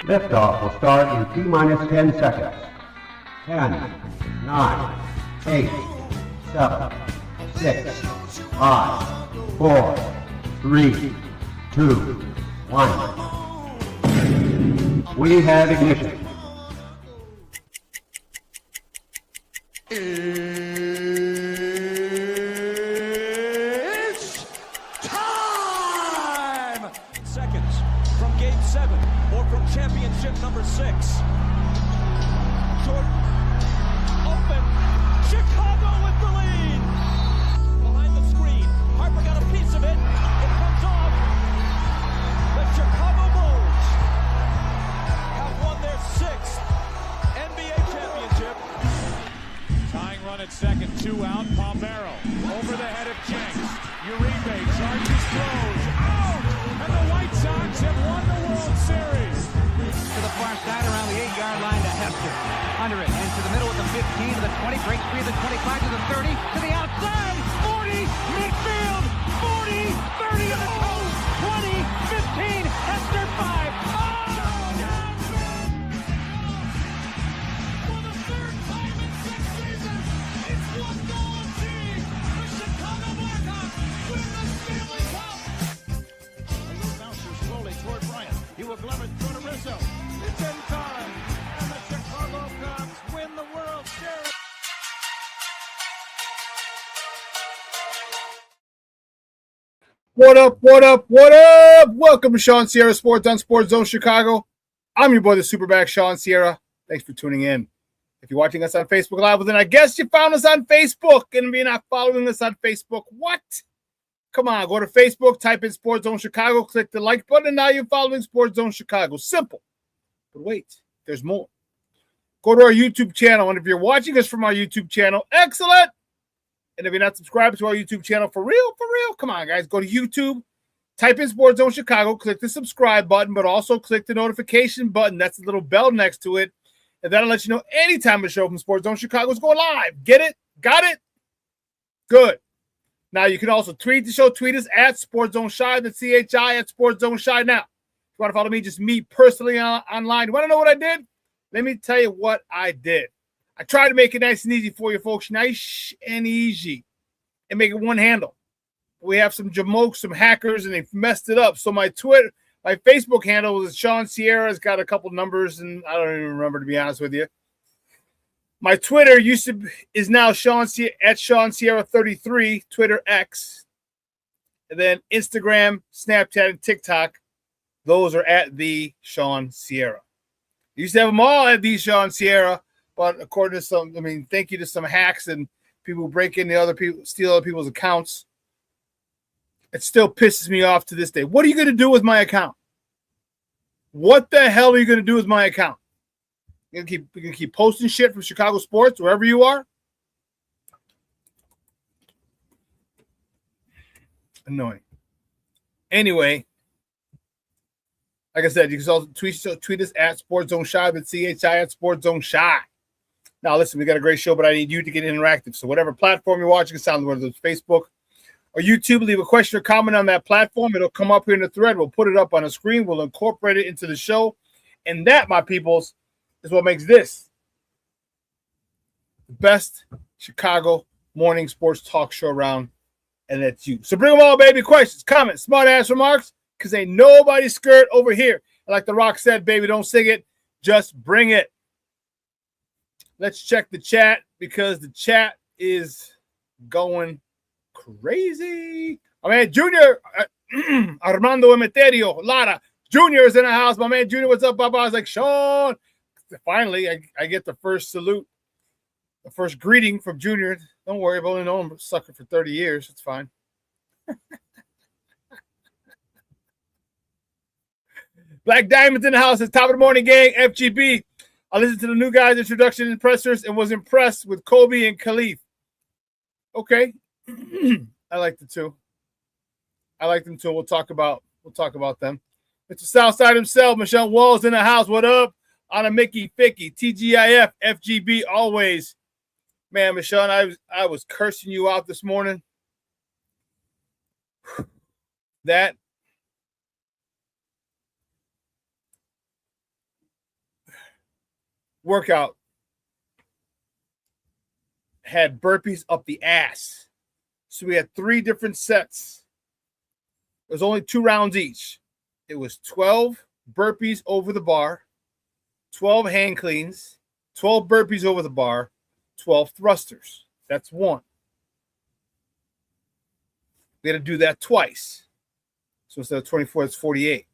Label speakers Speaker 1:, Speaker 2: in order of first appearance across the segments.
Speaker 1: Liftoff will start in T-minus 10 seconds. 10, 9, 8, 7, 6, 5, 4, 3, 2, 1. We have ignition.
Speaker 2: It's time! Seconds from game 7 or from championship number 6. Jordan, open, Chicago with the lead! Behind the screen, Harper got a piece of it, it comes off. The Chicago Bulls have won their 6th NBA championship. Tying run at second, 2 out, Palmero over the head of Jenks. Uribe charges, throws, out! And the White Sox have won the World Series.
Speaker 3: To the far side around the 8-yard line to Hester. Under it, and to the middle of the 15, to the 20, breaks free of the 25, to the 30, to the outside, 40, midfield, 40, 30 to the post, 20, 15, Hester 5.
Speaker 2: For the 3rd time in 6 seasons, it's one goal achieved. The Chicago Blackhawks win the Stanley Cup. A little bouncer slowly toward Bryant. He will glove it toward Rizzo. It's in time, and the Chicago Cubs win the World Series.
Speaker 4: What up, what up, what up? Welcome to ShawnSierraSports on Sports Zone Chicago. I'm your boy, the SuperBack, Shawn Sierra. Thanks for tuning in. If you're watching us on Facebook Live, well, then I guess you found us on Facebook. And if you're not following us on Facebook, what? Come on, go to Facebook, type in Sports Zone Chicago, click the like button, and now you're following Sports Zone Chicago. Simple. But wait, there's more. Go to our YouTube channel, and if you're watching us from our YouTube channel, excellent. And if you're not subscribed to our YouTube channel, for real, come on, guys. Go to YouTube, type in Sports Zone Chicago, click the subscribe button, but also click the notification button. That's the little bell next to it. And that'll let you know anytime a show from Sports Zone Chicago is going live. Get it? Got it? Good. Now, you can also tweet the show. Tweet us at Sports Zone Shy, that's CHI at Sports Zone Shy. Now, if you want to follow me, just me personally online. You want to know what I did? Let me tell you what I did. I tried to make it nice and easy for you folks. Nice and easy. And make it one handle. We have some jamokes, some hackers, and they've messed it up. So my Facebook handle was Shawn Sierra. It's got a couple numbers, and I don't even remember, to be honest with you. My Twitter is now at ShawnSierra33, Twitter X. And then Instagram, Snapchat, and TikTok. Those are at the Shawn Sierra. I used to have them all at the Shawn Sierra. But according to thank you to some hacks and people who break into other people, steal other people's accounts, it still pisses me off to this day. What are you going to do with my account? What the hell are you going to do with my account? You're going to keep posting shit from Chicago sports wherever you are? Annoying. Anyway, like I said, you can also tweet us at Sports Zone Shy, but CHI at Sports Zone Shy. Now, listen, we got a great show, but I need you to get interactive. So whatever platform you're watching, whether it's Facebook or YouTube, leave a question or comment on that platform. It'll come up here in the thread. We'll put it up on the screen. We'll incorporate it into the show. And that, my peoples, is what makes this the best Chicago morning sports talk show around, and that's you. So bring them all, baby. Questions, comments, smart-ass remarks, because ain't nobody scared over here. And like The Rock said, baby, don't sing it. Just bring it. Let's check the chat because the chat is going crazy. My man, Junior, Armando Emeterio, Lara, Junior is in the house. My man, Junior, what's up, Baba? I was like, Shawn. Finally, I get the first salute, the first greeting from Junior. Don't worry, I've only known him sucker for 30 years. It's fine. Black Diamond's in the house. It's top of the morning, gang. FGB. I listened to the new guys' introduction and pressers and was impressed with Kobe and Khalif. Okay. I like the two. I like them too. We'll talk about them. Mr. Southside himself, Michelle Walls in the house. What up? On a Mickey Ficky, TGIF, FGB always. Man, Michelle, I was cursing you out this morning. That workout had burpees up the ass. So we had 3 different sets. It was only 2 rounds each. It was 12 burpees over the bar, 12 hand cleans, 12 burpees over the bar, 12 thrusters. That's 1. We had to do that twice. So instead of 24, it's 48.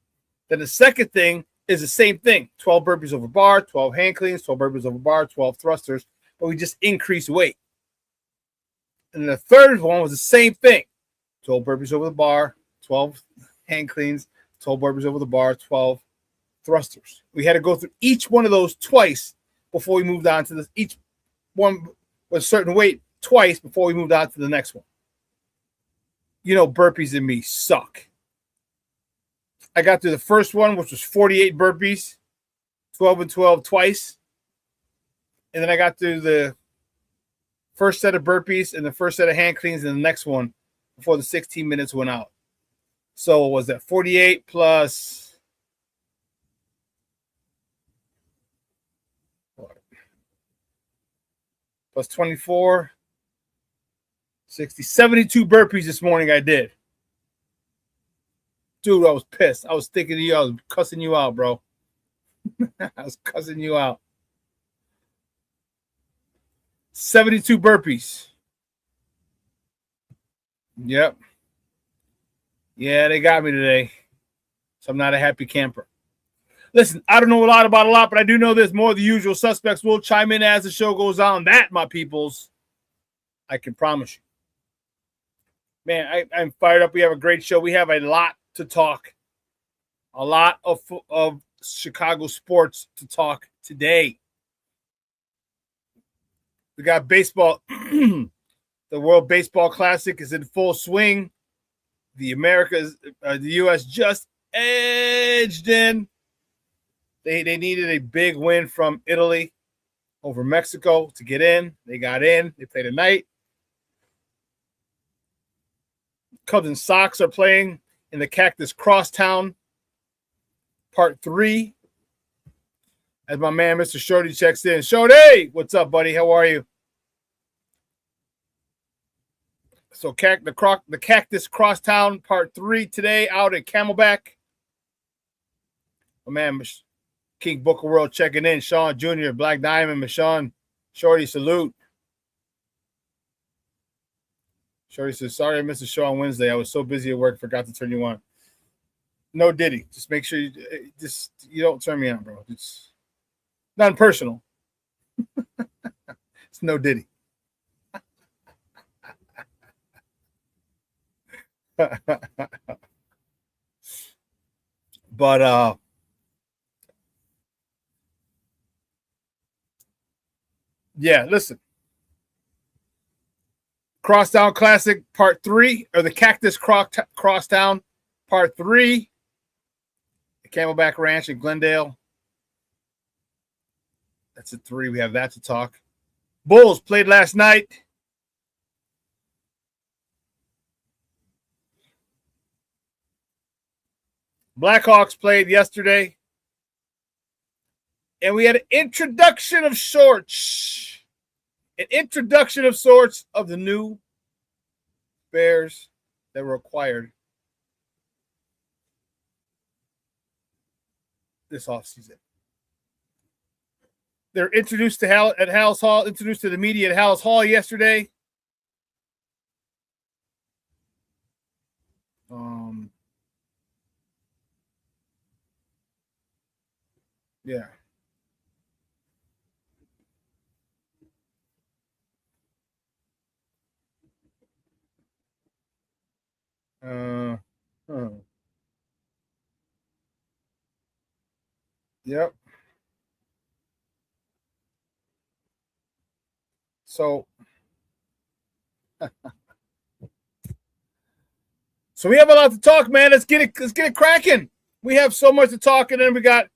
Speaker 4: Then the second thing is the same thing. 12 burpees over bar, 12 hand cleans, 12 burpees over bar, 12 thrusters. But we just increased weight. And the third one was the same thing. 12 burpees over the bar, 12 hand cleans, 12 burpees over the bar, 12 thrusters. We had to go through each one of those twice before we moved on to this. Each one was a certain weight twice before we moved on to the next one. You know, burpees and me suck. I got through the first one, which was 48 burpees, 12 and 12 twice. And then I got through the first set of burpees and the first set of hand cleans and the next one before the 16 minutes went out. So was that 48 plus 24, 60, 72 burpees this morning I did. Dude, I was pissed. I was thinking of you. I was cussing you out, bro. I was cussing you out. 72 burpees. Yep. Yeah, they got me today. So I'm not a happy camper. Listen, I don't know a lot about a lot, but I do know this. More of the usual suspects will chime in as the show goes on. That, my peoples, I can promise you. Man, I'm fired up. We have a great show. We have a lot to talk. A lot of Chicago sports to talk today. We got baseball. The World Baseball Classic is in full swing. The U.S. just edged in. They needed a big win from Italy over Mexico to get in. They got in. They played tonight. Cubs and Sox are playing in the Cactus Crosstown, Part 3. As my man, Mr. Shorty, checks in. Shorty, what's up, buddy? How are you? So the Cactus Crosstown, Part 3 today out at Camelback. My man, King Booker World checking in. Shawn Jr., Black Diamond, Michonne, Shorty, salute. Shorty says, sorry I missed the show on Wednesday. I was so busy at work, forgot to turn you on. No Diddy. Just make sure you don't turn me on, bro. It's nothing personal. It's no Diddy. But yeah, listen. Crosstown Classic Part 3, or the Cactus Crosstown Part 3. The Camelback Ranch in Glendale. That's at 3. We have that to talk. Bulls played last night. Blackhawks played yesterday. And we had an introduction of sorts. An introduction of sorts of the new Bears that were acquired this offseason. They're introduced to at Hallis Hall, introduced to the media at Hallis Hall yesterday. Yeah. Yep. So we have a lot to talk, man. Let's get it cracking. We have so much to talk, and then we got,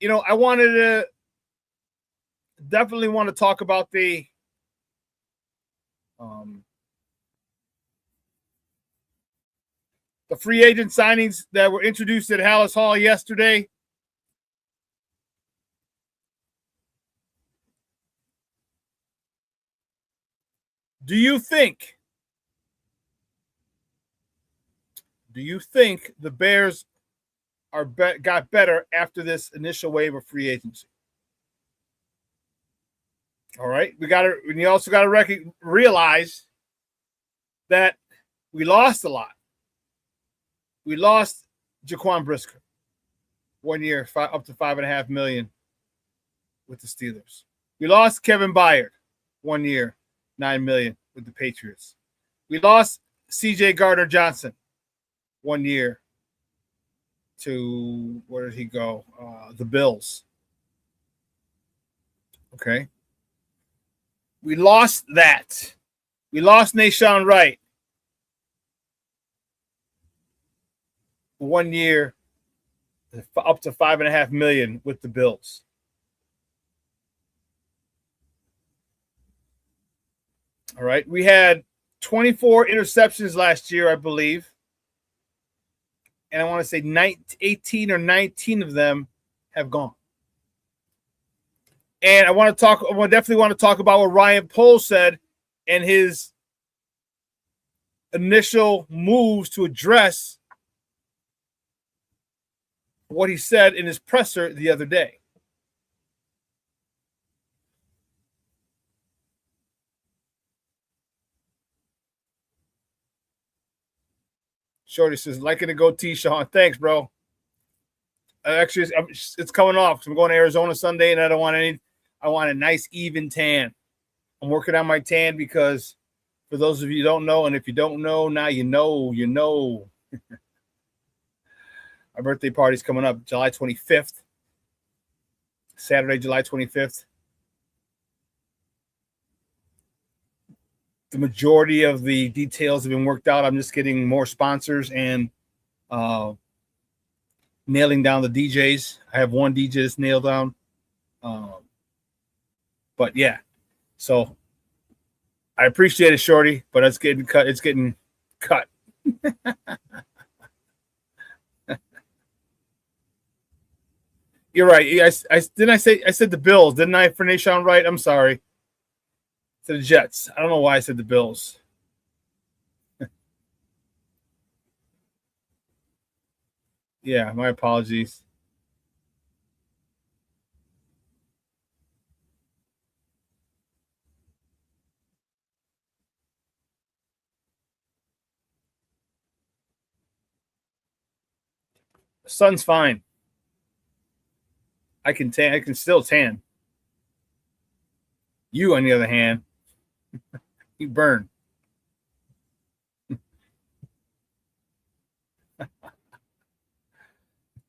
Speaker 4: I wanted to definitely want to talk about the free agent signings that were introduced at Hallis Hall yesterday. Do you think the Bears got better after this initial wave of free agency? All right, we also got to realize that we lost a lot. We lost Jaquan Brisker 1 year, up to $5.5 million with the Steelers. We lost Kevin Byard 1 year, $9 million with the Patriots. We lost C.J. Gardner-Johnson 1 year to, where did he go? The Bills. Okay. We lost that. We lost Nashawn Wright 1 year, up to $5.5 million with the Bills. All right. We had 24 interceptions last year, I believe. And I want to say 18 or 19 of them have gone. And I definitely want to talk about what Ryan Poles said and his initial moves to address what he said in his presser the other day. Shorty says, liking the goatee, Shawn. Thanks, bro. Actually, it's coming off. I'm going to Arizona Sunday, and I want a nice even tan. I'm working on my tan because, for those of you who don't know, and if you don't know, now you know. My birthday party's coming up July 25th. Saturday, July 25th. The majority of the details have been worked out. I'm just getting more sponsors and nailing down the DJs. I have one DJ that's nailed down. But yeah, so I appreciate it, Shorty, but it's getting cut. It's getting cut. You're right. I said the Bills, didn't I, for Nashawn Wright? I'm sorry. To the Jets. I don't know why I said the Bills. Yeah, my apologies. The sun's fine. I can tan. I can still tan. You, on the other hand, you burn.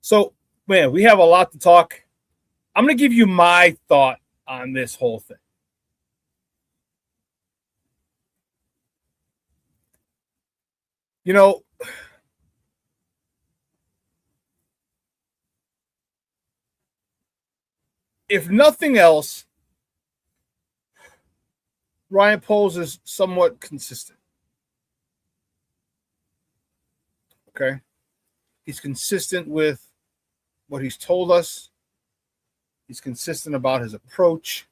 Speaker 4: So, man, we have a lot to talk. I'm going to give you my thought on this whole thing. You know, if nothing else, Ryan Poles is somewhat consistent. Okay? He's consistent with what he's told us. He's consistent about his approach.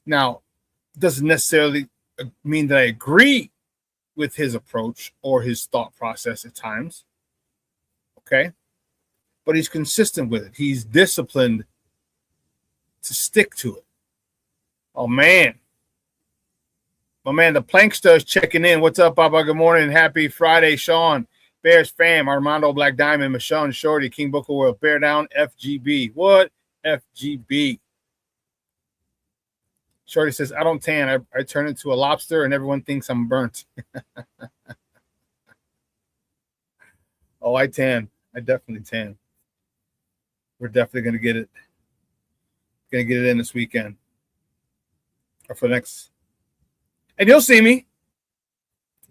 Speaker 4: Now, it doesn't necessarily mean that I agree with his approach or his thought process at times. Okay? But he's consistent with it. He's disciplined to stick to it. Oh, man. My man, the Plankster is checking in. What's up, Papa? Good morning. Happy Friday, Shawn. Bears fam, Armando Black Diamond, Michonne Shorty, King Booker World, Bear Down, FGB. What? FGB. Shorty says, I don't tan. I turn into a lobster and everyone thinks I'm burnt. Oh, I tan. I definitely tan. We're definitely going to get it. Going to get it in this weekend. Or for next. And you'll see me.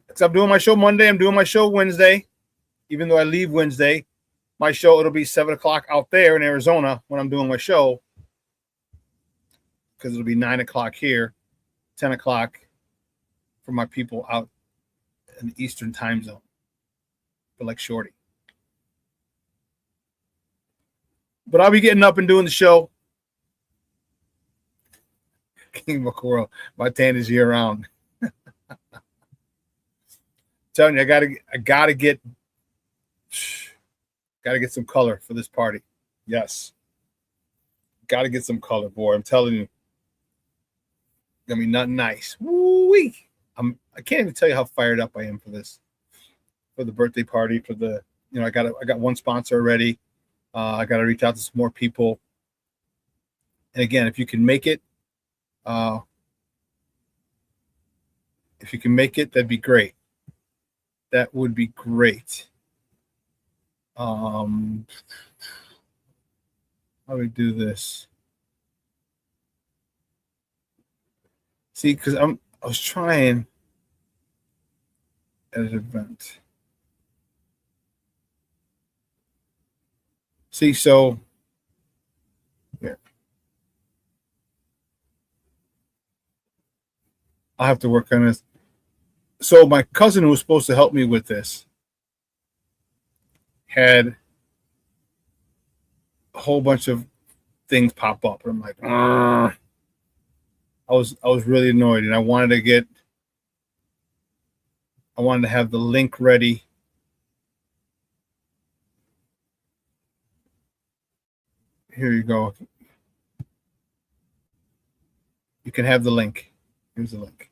Speaker 4: Because I'm doing my show Monday. I'm doing my show Wednesday. Even though I leave Wednesday, my show, it'll be 7 o'clock out there in Arizona when I'm doing my show. Because it'll be 9 o'clock here, 10 o'clock for my people out in the Eastern time zone. But like Shorty. But I'll be getting up and doing the show. King McCorrell. My tan is year round. Telling you, I gotta get some color for this party. Yes. Gotta get some color, boy. I'm telling you. Gonna be nothing nice. Woo-wee. I can't even tell you how fired up I am for this. For the birthday party, for the, I got one sponsor already. I got to reach out to some more people. And again, if you can make it, that'd be great. That would be great. How do we do this? See, because I was trying at an event. See, so here. I'll have to work on this. So my cousin who was supposed to help me with this had a whole bunch of things pop up. And I'm like, I was really annoyed, and I wanted to have the link ready. Here you go. You can have the link. Here's the link.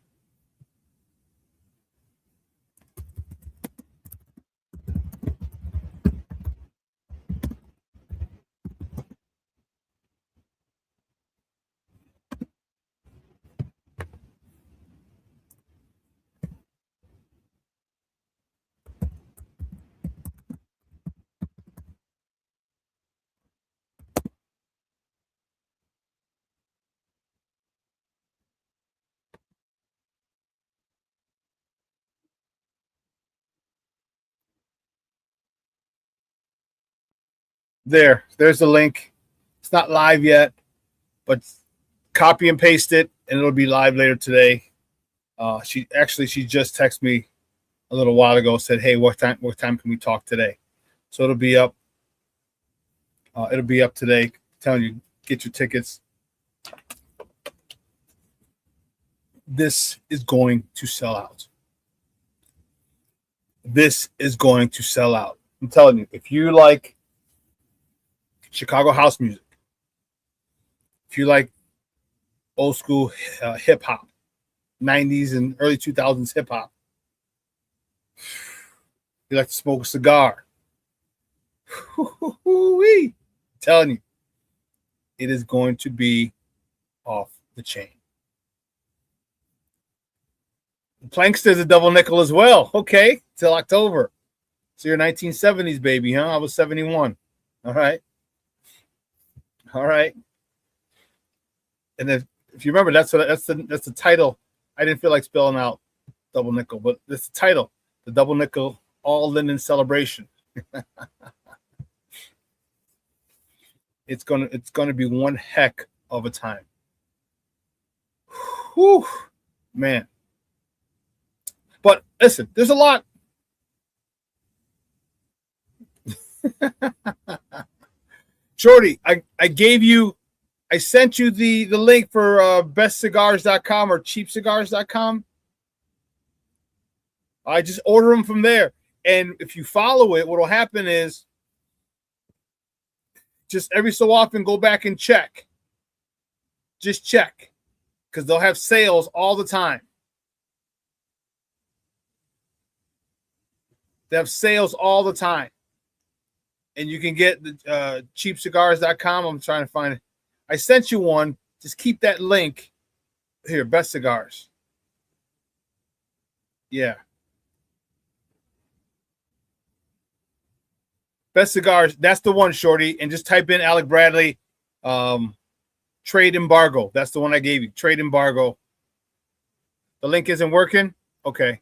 Speaker 4: There's the link. It's not live yet, but copy and paste it, and it'll be live later today. She just texted me a little while ago, said, "Hey, what time can we talk today?" So it'll be up. It'll be up today. I'm telling you, get your tickets. This is going to sell out. This is going to sell out. I'm telling you, if you like Chicago house music, if you like old school hip hop, 90s and early 2000s hip hop, you like to smoke a cigar, I'm telling you, it is going to be off the chain. Plankster's a double nickel as well. Okay, till October. So you're 1970s baby, huh? I was 71. All right. And if you remember, that's the title. I didn't feel like spelling out double nickel, but that's the title, the double nickel all linen celebration. It's gonna be one heck of a time. Whew, man. But listen, there's a lot. Shorty, I sent you the link for bestcigars.com or cheapcigars.com. I just order them from there. And if you follow it, what will happen is just every so often go back and check. Just check. Because they'll have sales all the time. They have sales all the time. And you can get the cheapcigars.com. I'm trying to find it. I sent you one. Just keep that link. Here, Best Cigars. Yeah. Best Cigars. That's the one, Shorty. And just type in Alec Bradley. Trade embargo. That's the one I gave you. Trade embargo. The link isn't working? Okay.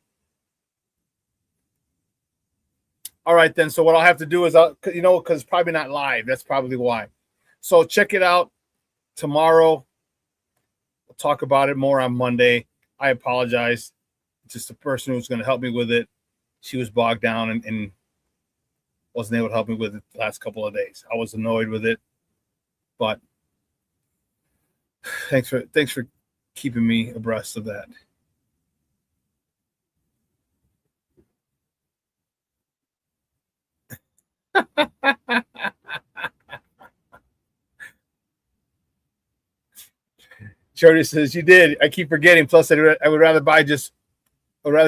Speaker 4: All right, then. So what I'll have to do is, because it's probably not live. That's probably why. So check it out tomorrow. We'll talk about it more on Monday. I apologize. Just the person who's going to help me with it, she was bogged down and wasn't able to help me with it the last couple of days. I was annoyed with it, but thanks for keeping me abreast of that. Jody says, you did. I keep forgetting. Plus, I would rather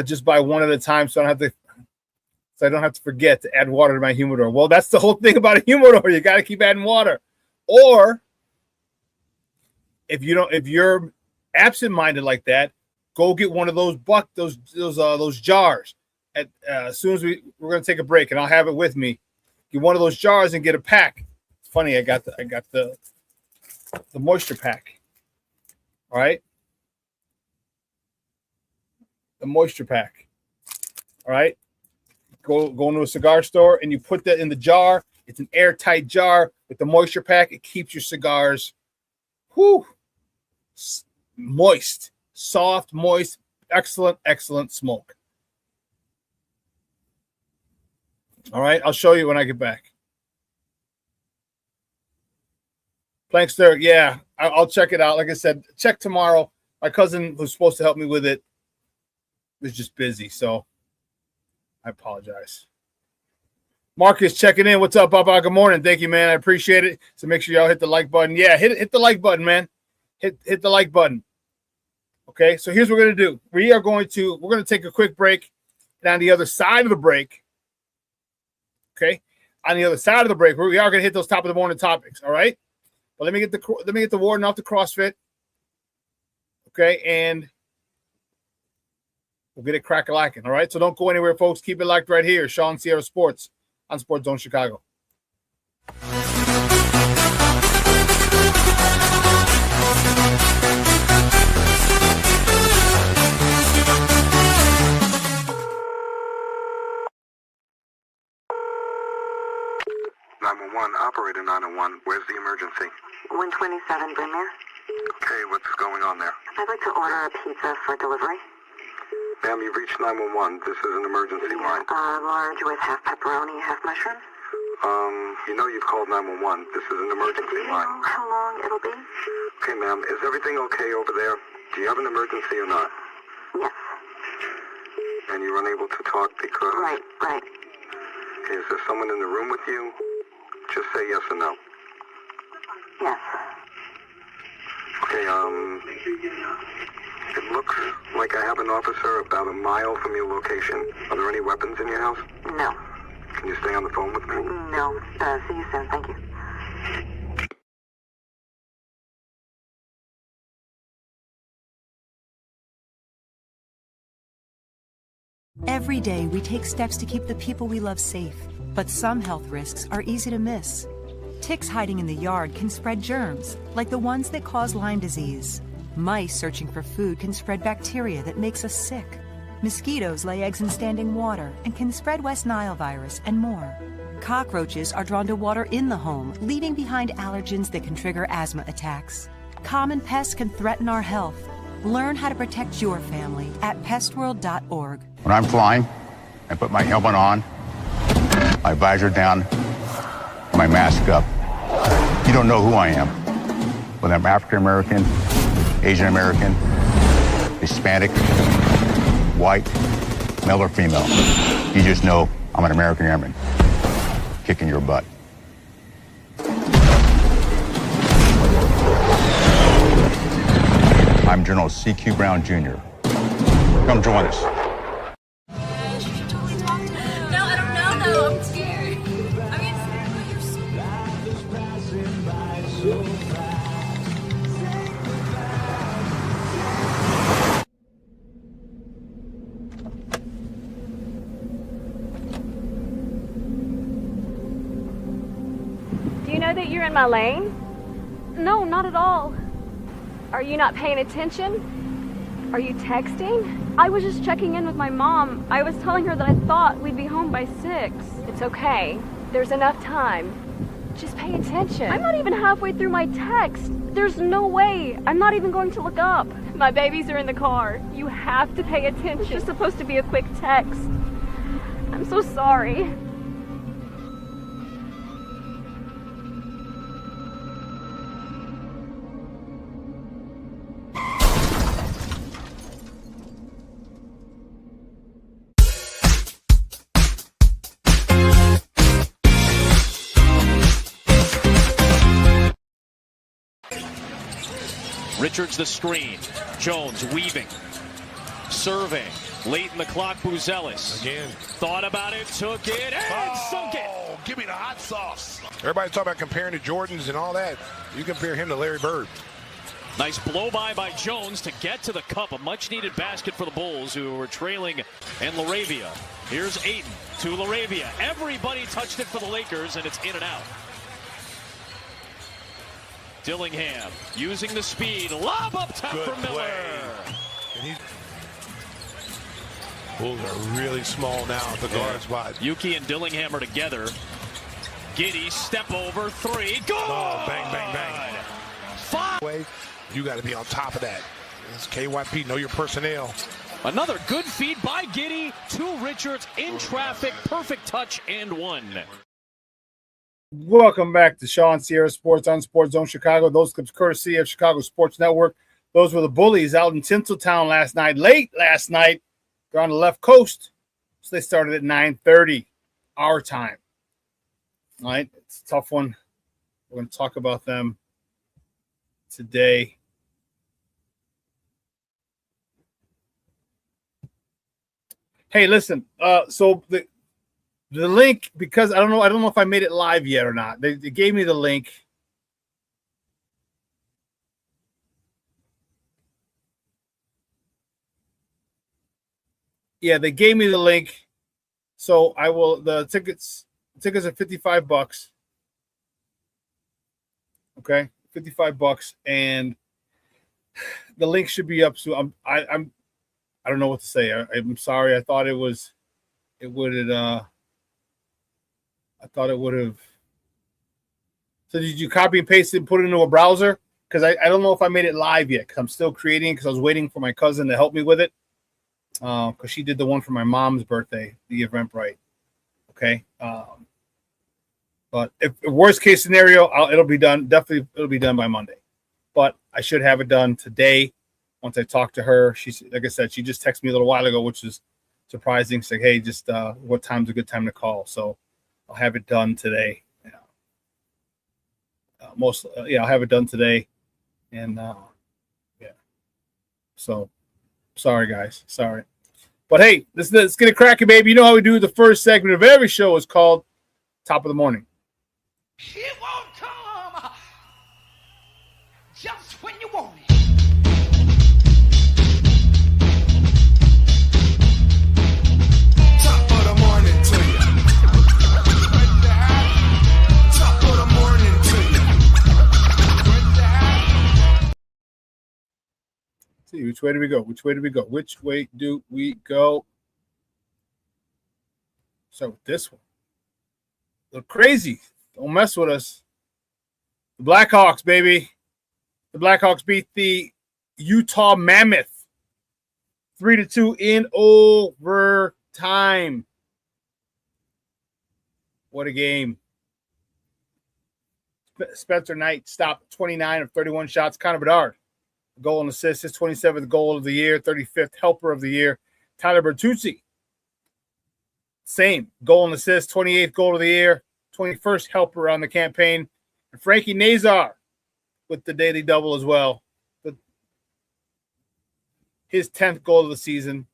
Speaker 4: just buy one at a time so I don't have to forget to add water to my humidor. Well, that's the whole thing about a humidor. You got to keep adding water. Or if you're absent-minded like that, go get one of those jars. As soon as we're going to take a break, and I'll have it with me. Get one of those jars and get a pack. It's funny, I got the moisture pack. All right, the moisture pack. All right, go into a cigar store and you put that in the jar. It's an airtight jar with the moisture pack. It keeps your cigars, moist, soft, moist, excellent smoke. All right, I'll show you when I get back. Plankster, yeah, I'll check it out. Like I said, check tomorrow. My cousin who's supposed to help me with it was just busy, so I apologize. Marcus checking in. What's up, Papa? Good morning. Thank you, man. I appreciate it. So make sure y'all hit the like button. Yeah, hit the like button, man. Hit the like button. Okay, so here's what we're gonna do. We're gonna take a quick break. And on the other side of the break, okay, on the other side of the break, we are gonna hit those top of the morning topics. All right. But let me get the warden off the CrossFit. Okay, and we'll get it crack-a-lacking. All right, so don't go anywhere, folks. Keep it locked right here. Shawn Sierra Sports on Sports Zone Chicago.
Speaker 5: 911, operator 901. Where's the emergency?
Speaker 6: 127 Brynmere.
Speaker 5: Okay, what's going on there?
Speaker 6: I'd like to order a pizza for delivery.
Speaker 5: Ma'am, you've reached 911. This is an emergency line.
Speaker 6: Large with half pepperoni, half mushroom.
Speaker 5: You know you've called 911. This is an emergency
Speaker 6: Do you
Speaker 5: line.
Speaker 6: know how long it'll be?
Speaker 5: Okay, ma'am, is everything okay over there? Do you have an emergency or not?
Speaker 6: Yes.
Speaker 5: And you're unable to talk because...
Speaker 6: Right.
Speaker 5: Is there someone in the room with you? Just say yes or no.
Speaker 6: Yes.
Speaker 5: Okay, it looks like I have an officer about a mile from your location. Are there any weapons in your house?
Speaker 6: No.
Speaker 5: Can you stay on the phone with me?
Speaker 6: No. See you soon. Thank you.
Speaker 7: Every day, we take steps to keep the people we love safe, but some health risks are easy to miss. Ticks hiding in the yard can spread germs, like the ones that cause Lyme disease. Mice searching for food can spread bacteria that makes us sick. Mosquitoes lay eggs in standing water and can spread West Nile virus and more. Cockroaches are drawn to water in the home, leaving behind allergens that can trigger asthma attacks. Common pests can threaten our health. Learn how to protect your family at pestworld.org.
Speaker 8: When I'm flying, I put my helmet on, my visor down, my mask up. You don't know who I am. Whether I'm African American, Asian American, Hispanic, white, male or female. You just know I'm an American airman kicking your butt. I'm General C.Q. Brown Jr. Come join us.
Speaker 9: No, I don't know though. I'm scared. I mean, you're so...
Speaker 10: Do you know that you're in my lane? No, not at all. Are you not paying attention? Are you texting? I was just checking in with my mom. I was telling her that I thought we'd be home by 6. It's okay. There's enough time. Just pay attention. I'm not even halfway through my text. There's no way. I'm not even going to look up. My babies are in the car. You have to pay attention. It's just supposed to be a quick text. I'm so sorry.
Speaker 2: Richards the screen. Jones weaving. Serving. Late in the clock, Buzelis.
Speaker 11: Again.
Speaker 2: Thought about it, took it, and sunk it.
Speaker 11: Give me the hot sauce. Everybody talking about comparing to Jordans and all that. You compare him to Larry Bird.
Speaker 2: Nice blow by Jones to get to the cup. A much-needed basket for the Bulls, who were trailing. And LaRavia. Here's Ayton to LaRavia. Everybody touched it for the Lakers, and it's in and out. Dillingham using the speed. Lob up top
Speaker 11: Good
Speaker 2: for Miller.
Speaker 11: And Bulls are really small now at the guard spot.
Speaker 2: Yuki and Dillingham are together. Giddey, step over, three. Go!
Speaker 11: Oh, bang, bang, bang.
Speaker 2: 5.
Speaker 11: You got to be on top of that. It's KYP, know your personnel.
Speaker 2: Another good feed by Giddey to Richards in traffic. Perfect touch and one.
Speaker 4: Welcome back to ShawnSierraSports on Sports Zone Chicago. Those clips courtesy of Chicago Sports Network. Those were the Bullies out in Tinseltown late last night. They're on the left coast, so they started at 9:30 our time. All right, it's a tough one. We're going to talk about them today. Hey, listen. So the link, because I don't know if I made it live yet or not. They gave me the link. Yeah, they gave me the link. So I will. The tickets are $55. Okay, $55, and the link should be up. So I don't know what to say. I'm sorry. I thought it would have. So did you copy and paste it and put it into a browser? Because I don't know if I made it live yet. Because I'm still creating. Because I was waiting for my cousin to help me with it. Because she did the one for my mom's birthday, the Eventbrite. Okay. But if worst case scenario, it'll be done. Definitely, it'll be done by Monday. But I should have it done today. Once I talk to her, she's like I said, she just texted me a little while ago, which is surprising. She's like, "Hey, just what time's a good time to call?" So I'll have it done today. I'll have it done today, and yeah. So sorry, guys, sorry, but hey, let's get it cracking, baby. You know how we do. The first segment of every show is called Top of the Morning.
Speaker 3: It won't come just when you want it.
Speaker 12: Top of the morning to you. Top of the morning to you.
Speaker 4: See, which way do we go? Which way do we go? Which way do we go? So with this one. Look crazy. Don't mess with us. The Blackhawks, baby. The Blackhawks beat the Utah Mammoth 3-2 in overtime. What a game. Spencer Knight stopped 29 of 31 shots. Connor Bedard, goal and assist, his 27th goal of the year, 35th helper of the year. Tyler Bertuzzi, same, goal and assist, 28th goal of the year, 21st helper on the campaign. And Frankie Nazar with the daily double as well. His 10th goal of the season,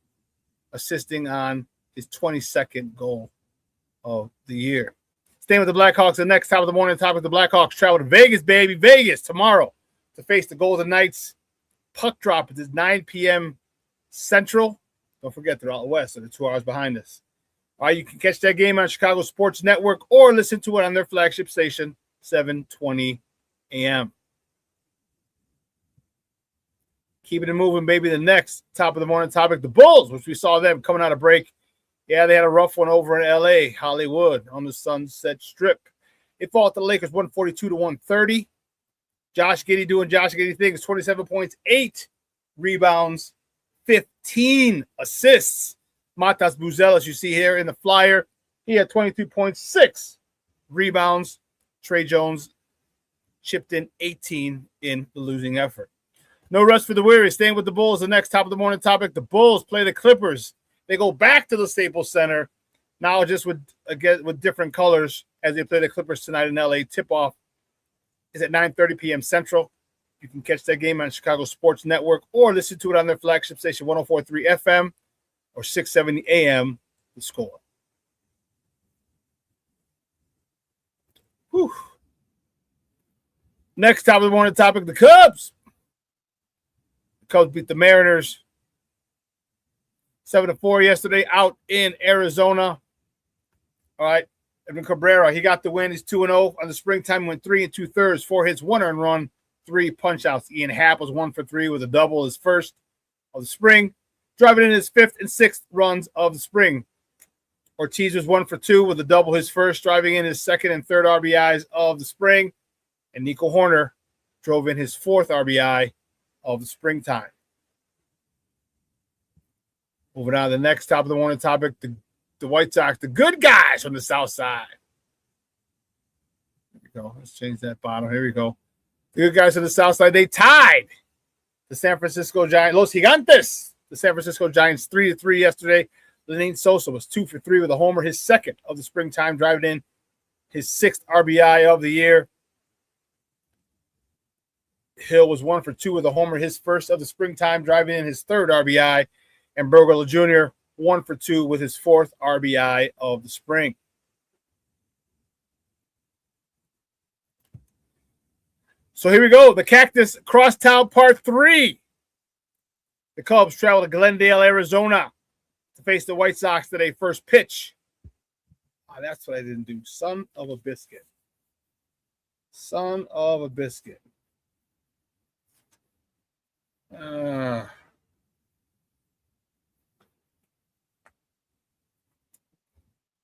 Speaker 4: assisting on his 22nd goal of the year. Staying with the Blackhawks, the next top of the morning topic, the Blackhawks travel to Vegas, baby. Vegas tomorrow to face the Golden Knights. Puck drop is 9 p.m. Central. Don't forget, they're out west, so they're 2 hours behind us. All right, you can catch that game on Chicago Sports Network or listen to it on their flagship station, 7:20 a.m. Keeping it moving, baby. The next top of the morning topic, the Bulls, which we saw them coming out of break. Yeah, they had a rough one over in L.A., Hollywood, on the Sunset Strip. They fought the Lakers 142-130. Josh Giddey doing Josh Giddey things, 27 points, 8 rebounds, 15 assists. Matas Buzelis, you see here in the flyer, he had 22.6 rebounds. Trey Jones chipped in 18 in the losing effort. No rest for the weary. Staying with the Bulls, the next top of the morning topic. The Bulls play the Clippers. They go back to the Staples Center, now just with different colors as they play the Clippers tonight in LA. Tip-off is at 9:30 p.m. Central. You can catch that game on Chicago Sports Network or listen to it on their flagship station, 104.3 FM or 670 AM, The Score. Whew. Next top of the morning topic, the Cubs. The Cubs beat the Mariners 7-4 yesterday out in Arizona. All right. Edwin Cabrera, he got the win. He's 2-0 on the springtime. Went 3 2/3, 4 hits, 1 earned run, 3 punch-outs. Ian Happ was 1 for 3 with a double, his first of the spring, driving in his 5th and 6th runs of the spring. Ortiz was 1 for 2 with a double, his first, driving in his 2nd and 3rd RBIs of the spring. And Nico Horner drove in his 4th RBI of the springtime. Moving on to the next top of the morning topic, the White Sox, the good guys from the South Side. There we go. Let's change that bottom. Here we go. The good guys from the South Side, they tied the San Francisco Giants, Los Gigantes, the San Francisco Giants 3-3 yesterday. Lenyn Sosa was 2 for 3 with a homer, his 2nd of the springtime, driving in his 6th RBI of the year. Hill was 1 for 2 with a homer, his 1st of the springtime, driving in his 3rd RBI. And Burglar Jr., 1 for 2 with his 4th RBI of the spring. So here we go. The Cactus Crosstown Part 3. The Cubs travel to Glendale, Arizona to face the White Sox today. First pitch. Oh, that's what I didn't do. Son of a biscuit. Son of a biscuit.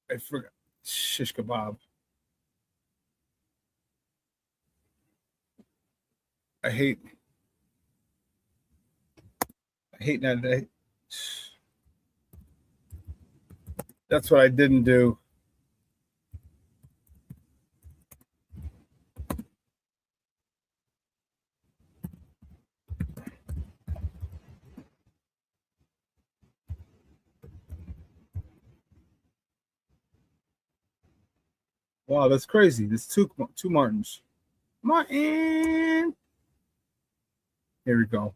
Speaker 4: I forgot. Shish kebab. I hate that. That's what I didn't do. Wow, that's crazy. There's two Martins. Martin. Here we go.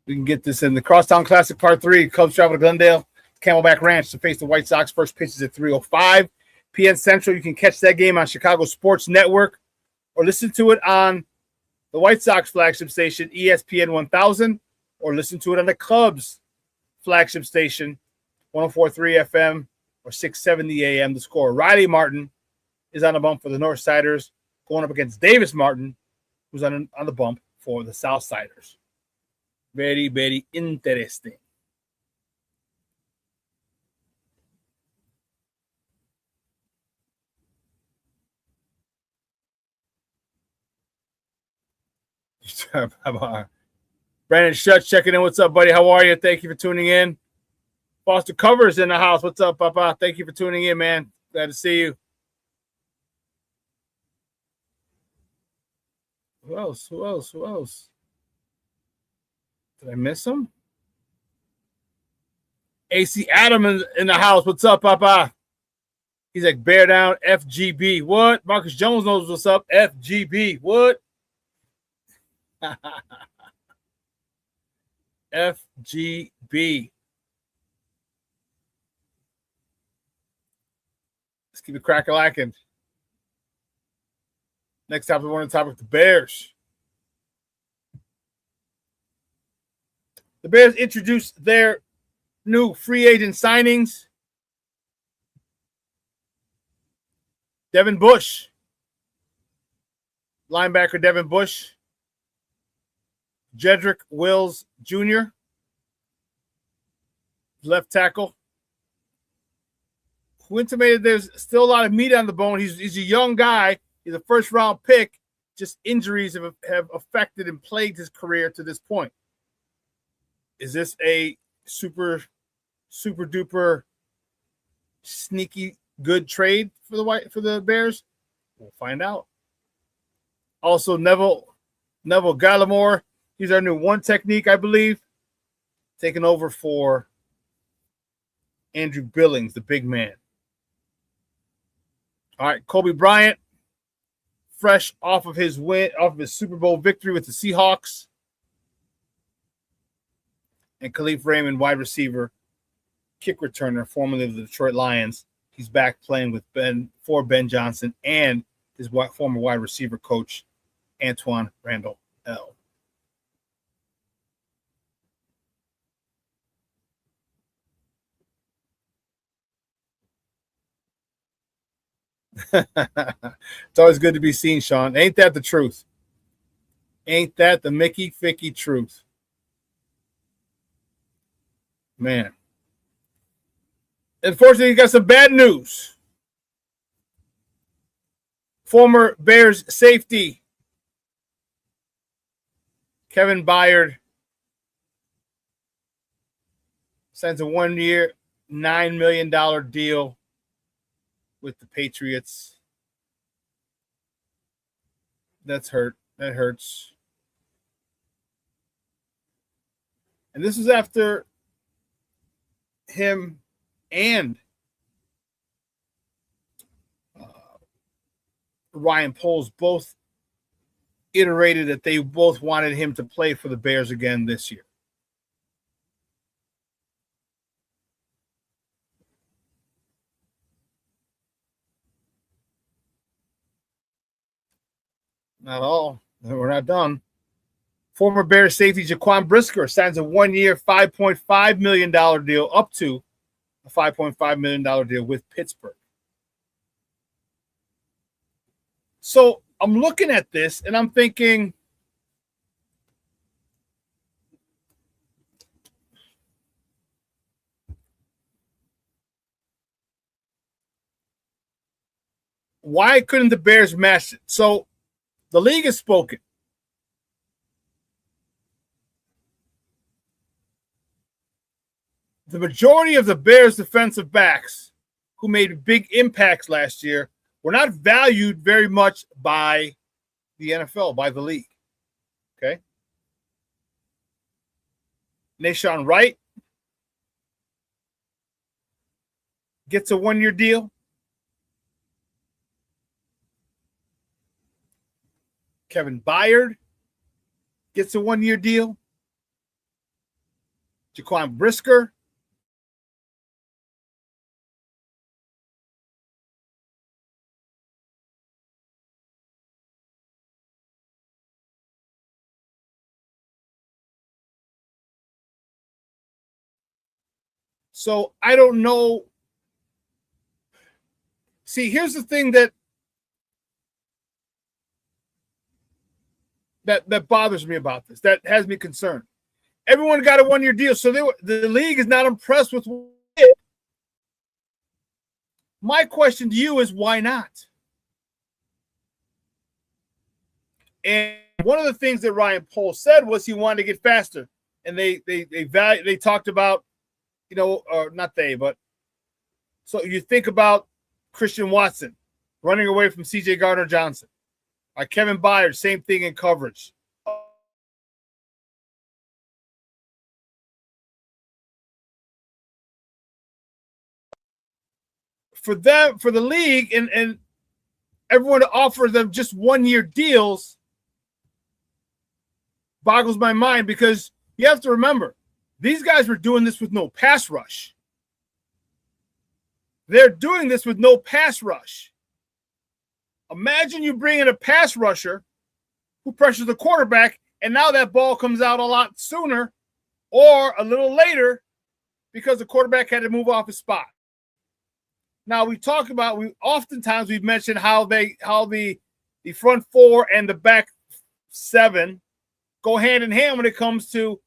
Speaker 4: We can get this in the Crosstown Classic Part 3. Cubs travel to Glendale, Camelback Ranch to face the White Sox. First pitch is at 3:05 p.m. Central. You can catch that game on Chicago Sports Network or listen to it on the White Sox flagship station, ESPN 1000, or listen to it on the Cubs flagship station, 104.3 FM or 670 AM. The Score. Riley Martin is on the bump for the North Siders, going up against Davis Martin, who's on the bump for the South Siders. Very, very interesting. Brandon Schutz checking in. What's up, buddy? How are you? Thank you for tuning in. Foster Covers in the house. What's up, Papa? Thank you for tuning in, man. Glad to see you. Who else? Did I miss him? AC Adam in the house. What's up, Papa? He's like, bear down, FGB. What? Marcus Jones knows what's up. FGB. What? FGB. Let's keep it crack-a-lacking. Next topic, we're on the topic, the Bears. The Bears introduced their new free agent signings. Devin Bush. Linebacker Devin Bush. Jedrick Wills Jr. Left tackle. Who intimated there's still a lot of meat on the bone. He's a young guy. He's a first-round pick. Just injuries have affected and plagued his career to this point. Is this a super duper sneaky good trade for the Bears? We'll find out. Also, Neville Gallimore. He's our new one technique, I believe, taking over for Andrew Billings, the big man. All right, Kobe Bryant, fresh off of his Super Bowl victory with the Seahawks. And Khalif Raymond, wide receiver, kick returner, formerly of the Detroit Lions. He's back playing with Ben Johnson and his former wide receiver coach, Antoine Randall L. It's always good to be seen, Shawn. Ain't that the truth? Ain't that the Mickey Ficky truth? Man. Unfortunately, you got some bad news. Former Bears safety Kevin Byard signs a 1-year, $9 million deal with the Patriots. That's hurt. That hurts. And this is after him and Ryan Poles both iterated that they both wanted him to play for the Bears again this year. Not all. We're not done. Former Bears safety Jaquan Brisker signs a 1-year, $5.5 million deal, up to a $5.5 million deal with Pittsburgh. So I'm looking at this and I'm thinking, why couldn't the Bears match it? So the league has spoken. The majority of the Bears defensive backs who made big impacts last year were not valued very much by the NFL, by the league. Okay? Nahshon Wright gets a 1-year deal. Kevin Byard gets a 1-year deal. Jaquan Brisker So I don't know. See, here's the thing that bothers me about this, that has me concerned. Everyone got a 1-year deal, so the league is not impressed with it. My question to you is, why not? And one of the things that Ryan Poles said was he wanted to get faster, and they talked about, not they, but so you think about Christian Watson running away from C.J. Gardner-Johnson. Kevin Byard, same thing in coverage. For the league and everyone to offer them just 1-year deals boggles my mind, because you have to remember, these guys were doing this with no pass rush. They're doing this with no pass rush. Imagine you bring in a pass rusher who pressures the quarterback, and now that ball comes out a lot sooner or a little later because the quarterback had to move off his spot. Now oftentimes we've mentioned how the front four and the back seven go hand in hand when it comes to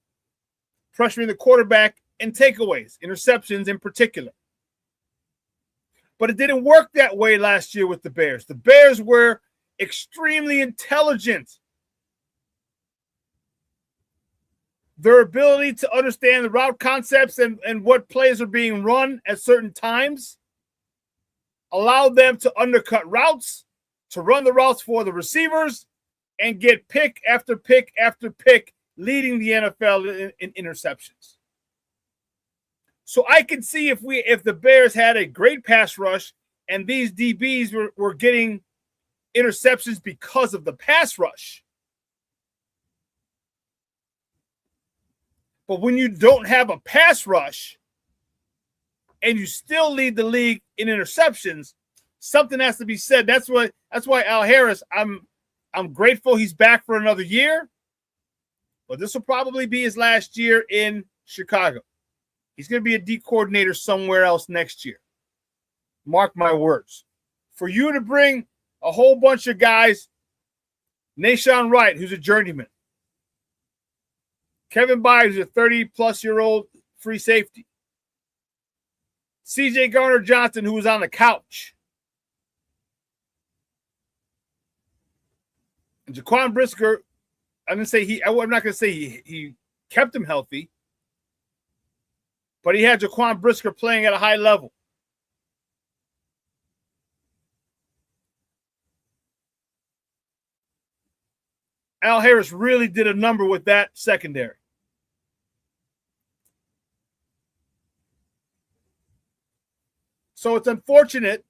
Speaker 4: pressuring the quarterback and takeaways, interceptions in particular. But it didn't work that way last year with the Bears. The Bears were extremely intelligent. Their ability to understand the route concepts and what plays are being run at certain times allowed them to undercut routes, to run the routes for the receivers, and get pick after pick after pick, leading the NFL in interceptions. So I can see if the Bears had a great pass rush and these DBs were getting interceptions because of the pass rush. But when you don't have a pass rush and you still lead the league in interceptions, something has to be said. That's why Al Harris, I'm grateful he's back for another year, but this will probably be his last year in Chicago. He's going to be a D coordinator somewhere else next year. Mark my words. For you to bring a whole bunch of guys, Nashawn Wright, who's a journeyman, Kevin Byard, who's a 30-plus-year-old free safety, C.J. Garner-Johnson, who was on the couch, and Jaquan Brisker, I'm not going to say he kept him healthy, but he had Jaquan Brisker playing at a high level. Al Harris really did a number with that secondary. So it's unfortunate,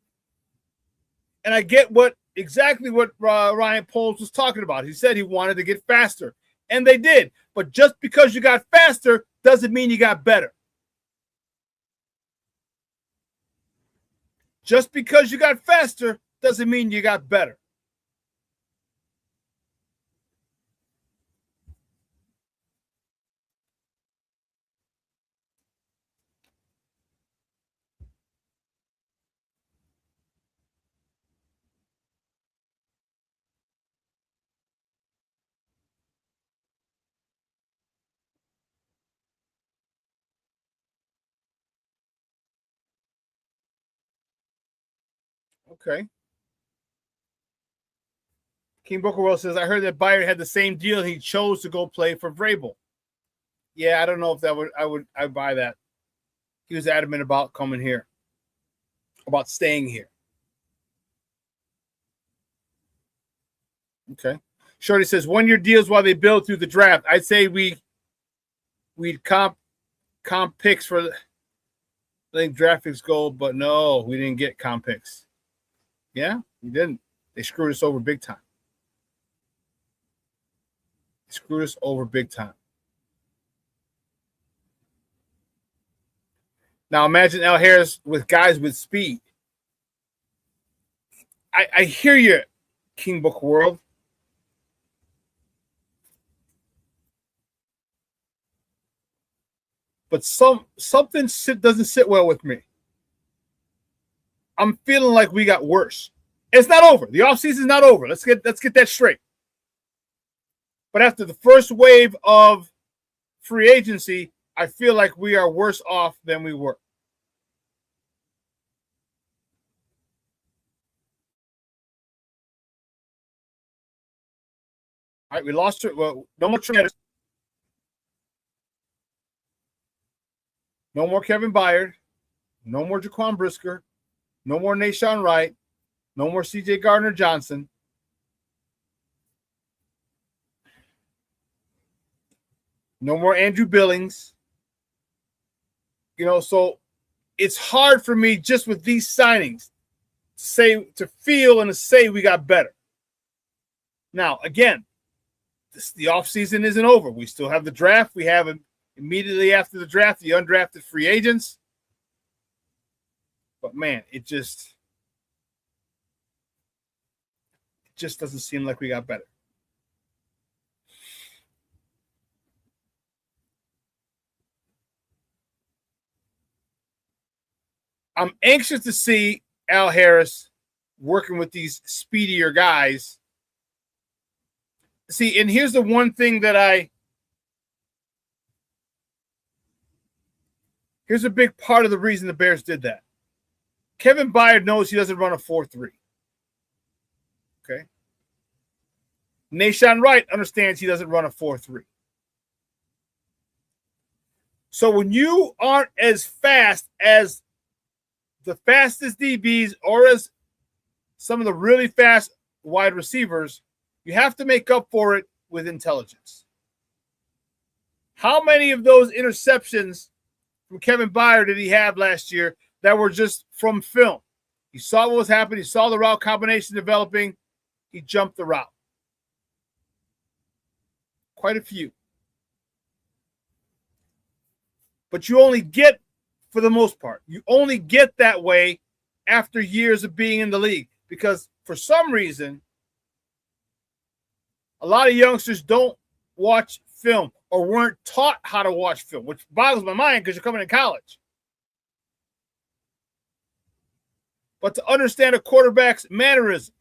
Speaker 4: and I get exactly what Ryan Poles was talking about. He said he wanted to get faster, and they did. But just because you got faster doesn't mean you got better. Just because you got faster doesn't mean you got better. Okay. King Bookerwell says, I heard that Byard had the same deal. He chose to go play for Vrabel. Yeah, I don't know if I'd buy that. He was adamant about coming here, about staying here. Okay. Shorty says, 1 year deals while they build through the draft. I'd say we'd comp picks for, I think draft picks go, but no, we didn't get comp picks. Yeah, we didn't. They screwed us over big time. Screwed us over big time. Now imagine Al Harris with guys with speed. I hear you, King Book World. But something doesn't sit well with me. I'm feeling like we got worse. It's not over. The offseason's not over. Let's get that straight. But after the first wave of free agency, I feel like we are worse off than we were. All right, we lost it. Well, no more traders. No more Kevin Byard. No more Jaquan Brisker. No more Nashawn Wright. No more C.J. Gardner-Johnson. No more Andrew Billings. So it's hard for me just with these signings to feel and to say we got better. Now, again, the offseason isn't over. We still have the draft. We have immediately after the draft the undrafted free agents. But, man, it just doesn't seem like we got better. I'm anxious to see Al Harris working with these speedier guys. See, and here's the one thing that here's a big part of the reason the Bears did that. Kevin Byard knows he doesn't run a 4-3. Okay. Nashawn Wright understands he doesn't run a 4-3. So when you aren't as fast as the fastest DBs or as some of the really fast wide receivers, you have to make up for it with intelligence. How many of those interceptions from Kevin Byard did he have last year that were just from film? He saw what was happening. He saw the route combination developing. he jumped the route. Quite a few. But you only get, for the most part, you only get that way after years of being in the league. Because for some reason, a lot of youngsters don't watch film or weren't taught how to watch film, which boggles my mind because you're coming in college. But to understand a quarterback's mannerisms,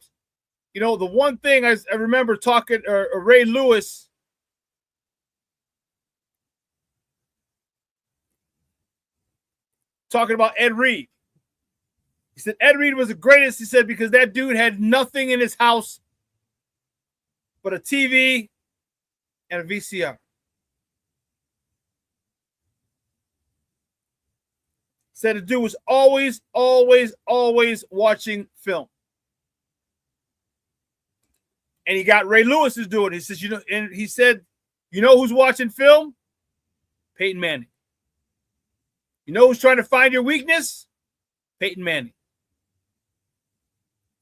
Speaker 4: you know, the one thing I remember talking, Ray Lewis talking about Ed Reed. He said Ed Reed was the greatest, he said, because that dude had nothing in his house but a TV and a VCR. Said the dude was always watching film. And he got Ray Lewis to do it. He says, you know, and he said, you know who's watching film? Peyton Manning. You know who's trying to find your weakness? Peyton Manning.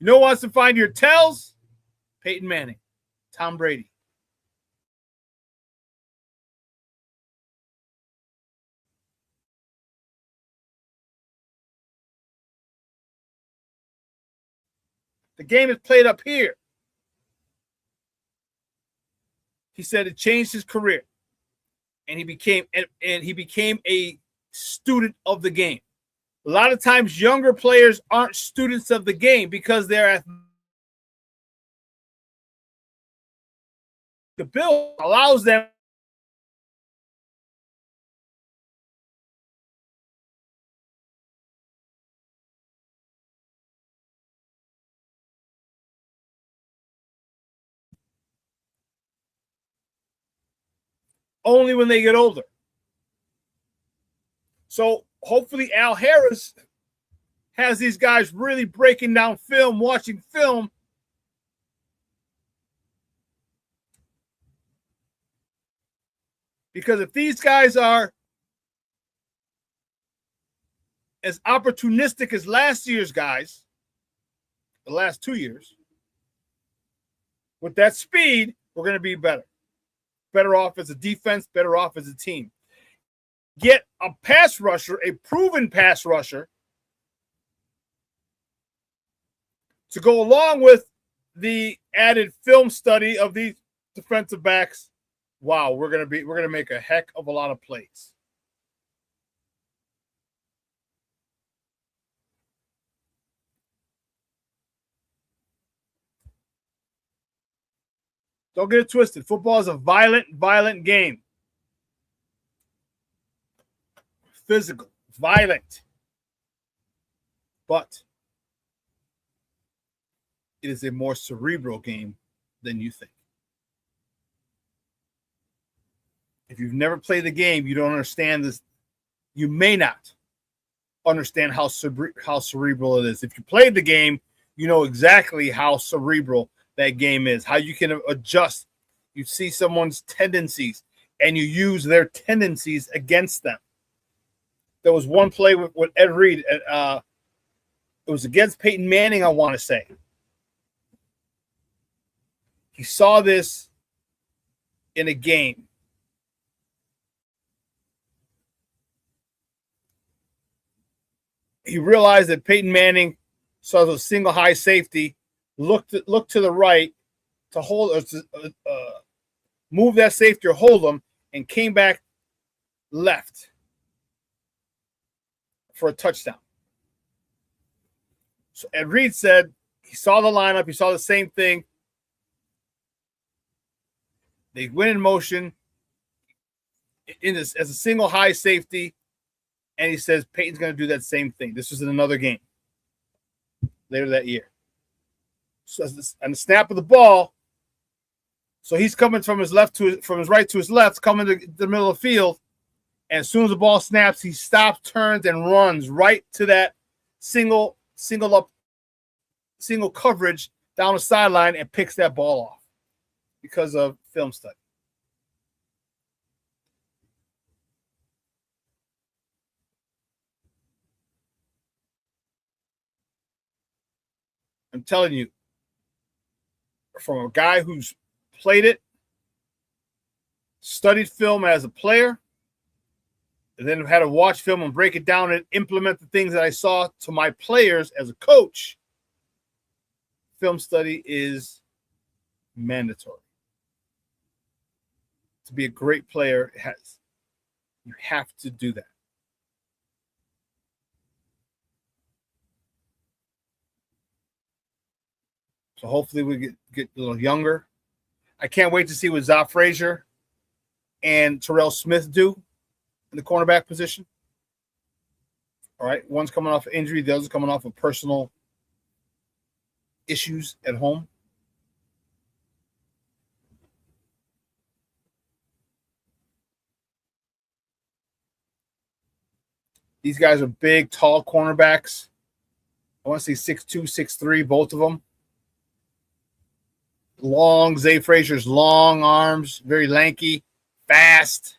Speaker 4: You know who wants to find your tells? Peyton Manning. Tom Brady. The game is played up here. He said it changed his career, and he became a student of the game. A lot of times, younger players aren't students of the game because they're the bill allows them only when they get older. So hopefully Al Harris has these guys really breaking down film, watching film. Because if these guys are as opportunistic as last year's guys, the last 2 years, with that speed, we're going to be better. Better off as a defense, better off as a team. Get a pass rusher, a proven pass rusher, to go along with the added film study of these defensive backs. Wow, we're gonna make a heck of a lot of plays. Don't get it twisted. Football is a violent game. Physical, violent. But it is a more cerebral game than you think. If you've never played the game, you don't understand this. You may not understand how cerebral it is. If you played the game, you know exactly how cerebral that game is, how you can adjust. You see someone's tendencies, and you use their tendencies against them. There was one play with Ed Reed. It was against Peyton Manning, I want to say. He saw this in a game. He realized that Peyton Manning saw the single high safety, looked to the right to hold, move that safety or hold him, and came back left for a touchdown. So Ed Reed said he saw the lineup, he saw the same thing. They went in motion in this as a single high safety, and he says Peyton's going to do that same thing. This was in another game later that year. So on the snap of the ball, so he's coming from his right to his left, coming to the middle of the field, and as soon as the ball snaps, he stops, turns, and runs right to that single coverage down the sideline and picks that ball off because of film study. I'm telling you, from a guy who's played it, studied film as a player, and then had to watch film and break it down and implement the things that I saw to my players as a coach. Film study is mandatory. To be a great player, you have to do that. So hopefully we get a little younger. I can't wait to see what Za Frazier and Terrell Smith do in the cornerback position. All right. One's coming off of injury. The other's coming off of personal issues at home. These guys are big, tall cornerbacks. I want to say 6'2", 6'3", both of them. Long, Zay Frazier's long arms, very lanky, fast.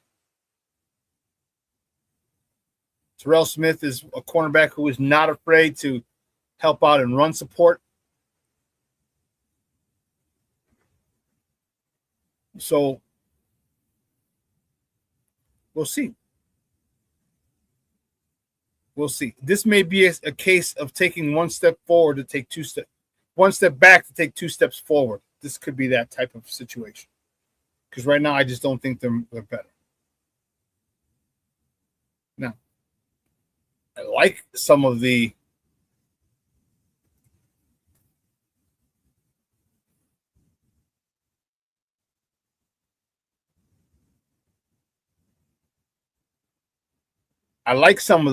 Speaker 4: Terrell Smith is a cornerback who is not afraid to help out and run support. So we'll see. We'll see. This may be a case of taking one step forward to take one step back to take 2 steps forward. This could be that type of situation. Because right now, I just don't think they're better. Now, I like some of the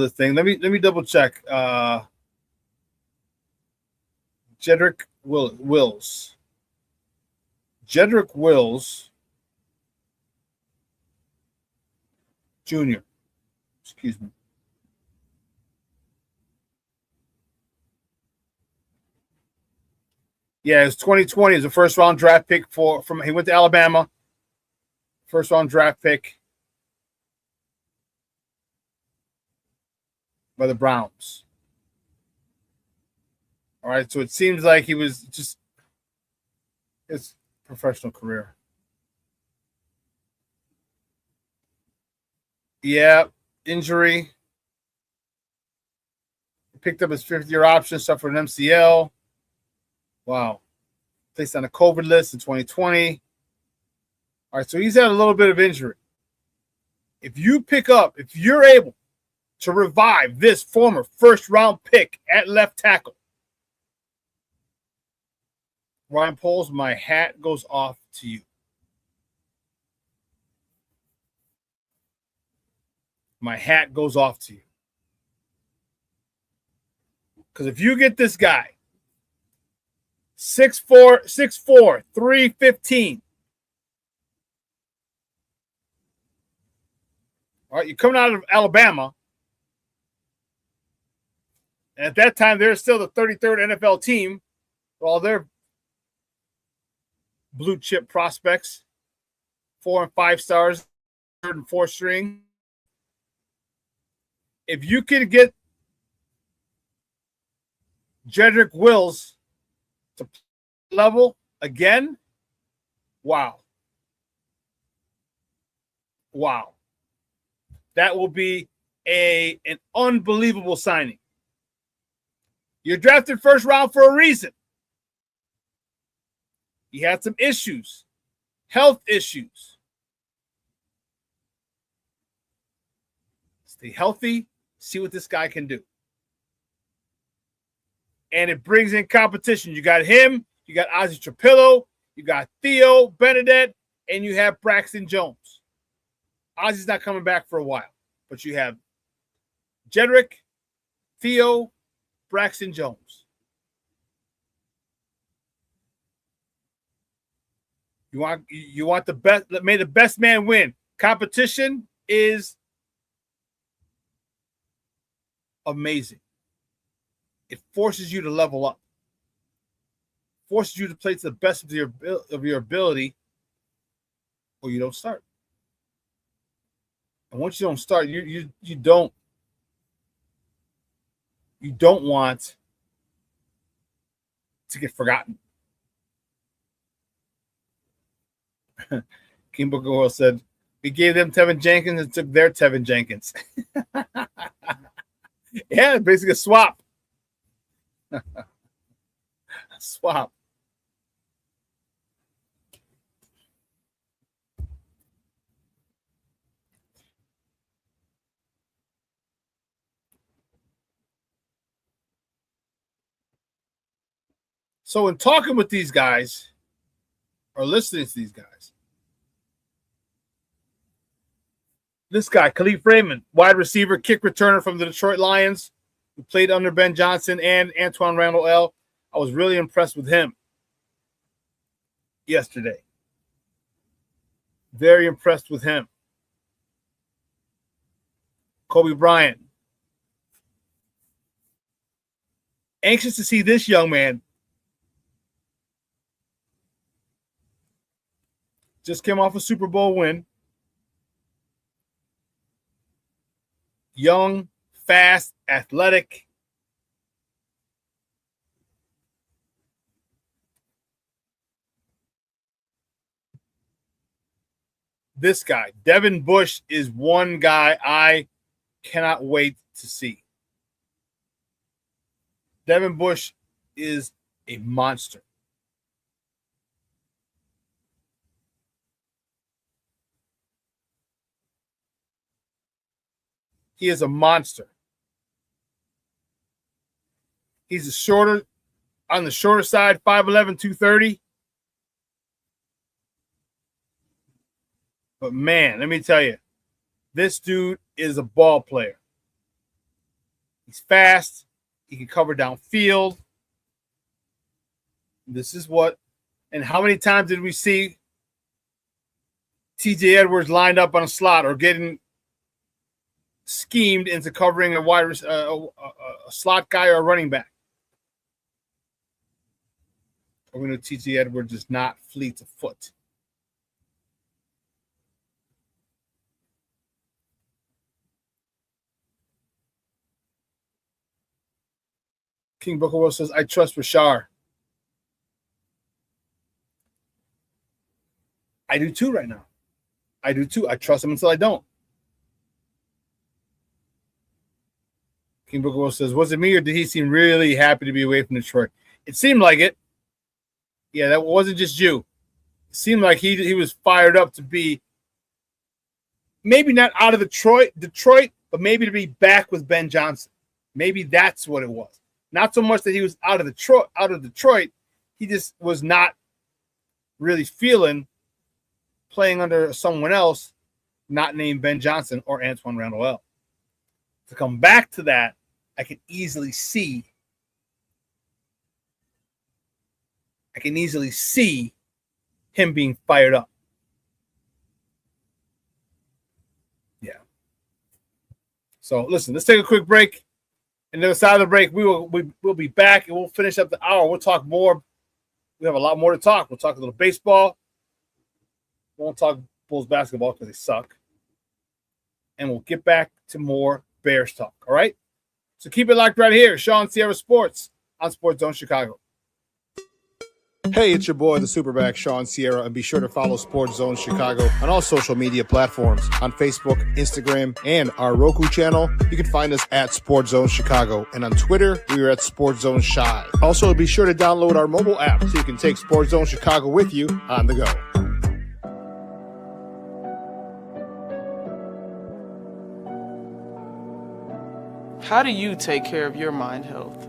Speaker 4: things. Let me double check. Jedrick Wills. Jedrick Wills Jr. Excuse me. Yeah, it's 2020. It's a first-round draft pick he went to Alabama. First-round draft pick by the Browns. All right, so it seems like he was just his professional career. Yeah, injury. He picked up his 5th-year option, suffered an MCL. Wow. Placed on a COVID list in 2020. All right, so he's had a little bit of injury. If you're able to revive this former first-round pick at left tackle, Ryan Poles, my hat goes off to you. My hat goes off to you. Because if you get this guy, 6'4", 315. All right, you're coming out of Alabama. And at that time, they're still the 33rd NFL team. Well, they're blue chip prospects, 4 and 5 stars, 3rd and 4th string. If you could get Jedrick Wills to level again, wow. That will be an unbelievable signing. You're drafted first round for a reason. He had some issues, health issues. Stay healthy, see what this guy can do. And it brings in competition. You got him, you got Ozzie Trapillo, you got Theo Benedette, and you have Braxton Jones. Ozzie's not coming back for a while, but you have Jedrick, Theo, Braxton Jones. You want the best. May the best man win. Competition is amazing. It forces you to level up. Forces you to play to the best of your ability, or you don't start. And once you don't start, you don't want to get forgotten. King Booker World said, we gave them Tevin Jenkins and took their Tevin Jenkins. Yeah, basically a swap. Swap. So in talking with these guys or listening to these guys, this guy, Khalif Raymond, wide receiver, kick returner from the Detroit Lions, who played under Ben Johnson and Antoine Randall L. I was really impressed with him yesterday. Very impressed with him. Kobe Bryant. Anxious to see this young man. Just came off a Super Bowl win. Young, fast, athletic. This guy, Devin Bush, is one guy I cannot wait to see. Devin Bush is a monster. He is a monster. He's on the shorter side, 5'11", 230. But man, let me tell you, this dude is a ball player. He's fast. He can cover downfield. This is what, and how many times did we see TJ Edwards lined up on a slot or getting schemed into covering a slot guy or a running back? We know TJ Edwards is not fleet of foot. King Booker World says, I trust Rashard. I do too right now. I do too. I trust him until I don't. King Booker World says, was it me or did he seem really happy to be away from Detroit? It seemed like it. Yeah, that wasn't just you. It seemed like he was fired up to be maybe not out of Detroit, but maybe to be back with Ben Johnson. Maybe that's what it was. Not so much that he was out of Detroit. He just was not really feeling playing under someone else, not named Ben Johnson or Antoine Randall L. To come back to that, I can easily see him being fired up. Yeah. So listen, let's take a quick break. And then aside of the break, we'll be back and we'll finish up the hour. We'll talk more. We have a lot more to talk. We'll talk a little baseball. We won't talk Bulls basketball because they suck. And we'll get back to more Bears talk. All right? So keep it locked right here. Shawn Sierra Sports on Sports Zone Chicago. Hey, it's your boy, the SuperBack, Shawn Sierra, and be sure to follow Sports Zone Chicago on all social media platforms, on Facebook, Instagram, and our Roku channel. You can find us at Sports Zone Chicago, and on Twitter, we are at Sports Zone Shy. Also, be sure to download our mobile app so you can take Sports Zone Chicago with you on the go.
Speaker 13: How do you take care of your mind health?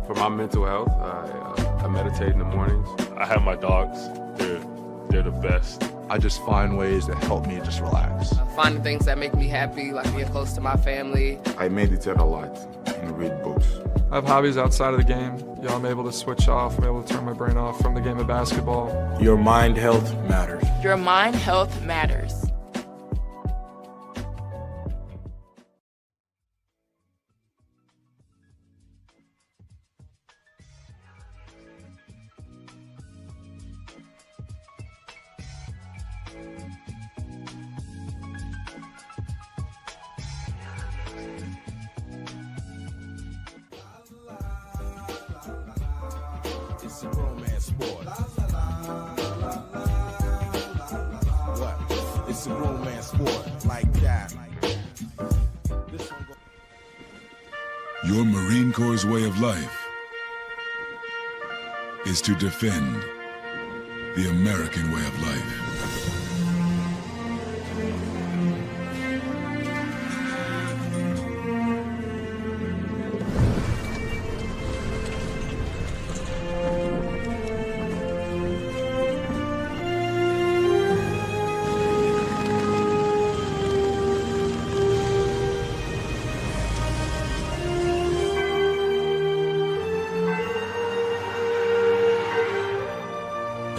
Speaker 14: For my mental health, I meditate in the mornings.
Speaker 15: I have my dogs. They're the best.
Speaker 16: I just find ways that help me just relax.
Speaker 17: Finding things that make me happy, like being close to my family.
Speaker 18: I meditate a lot and read books.
Speaker 19: I have hobbies outside of the game. I'm able to switch off. I'm able to turn my brain off from the game of basketball.
Speaker 18: Your mind health matters.
Speaker 17: Your mind health matters.
Speaker 12: It's a romance sport. a grown man sport like that.
Speaker 20: Your Marine Corps' way of life is to defend the American way of life.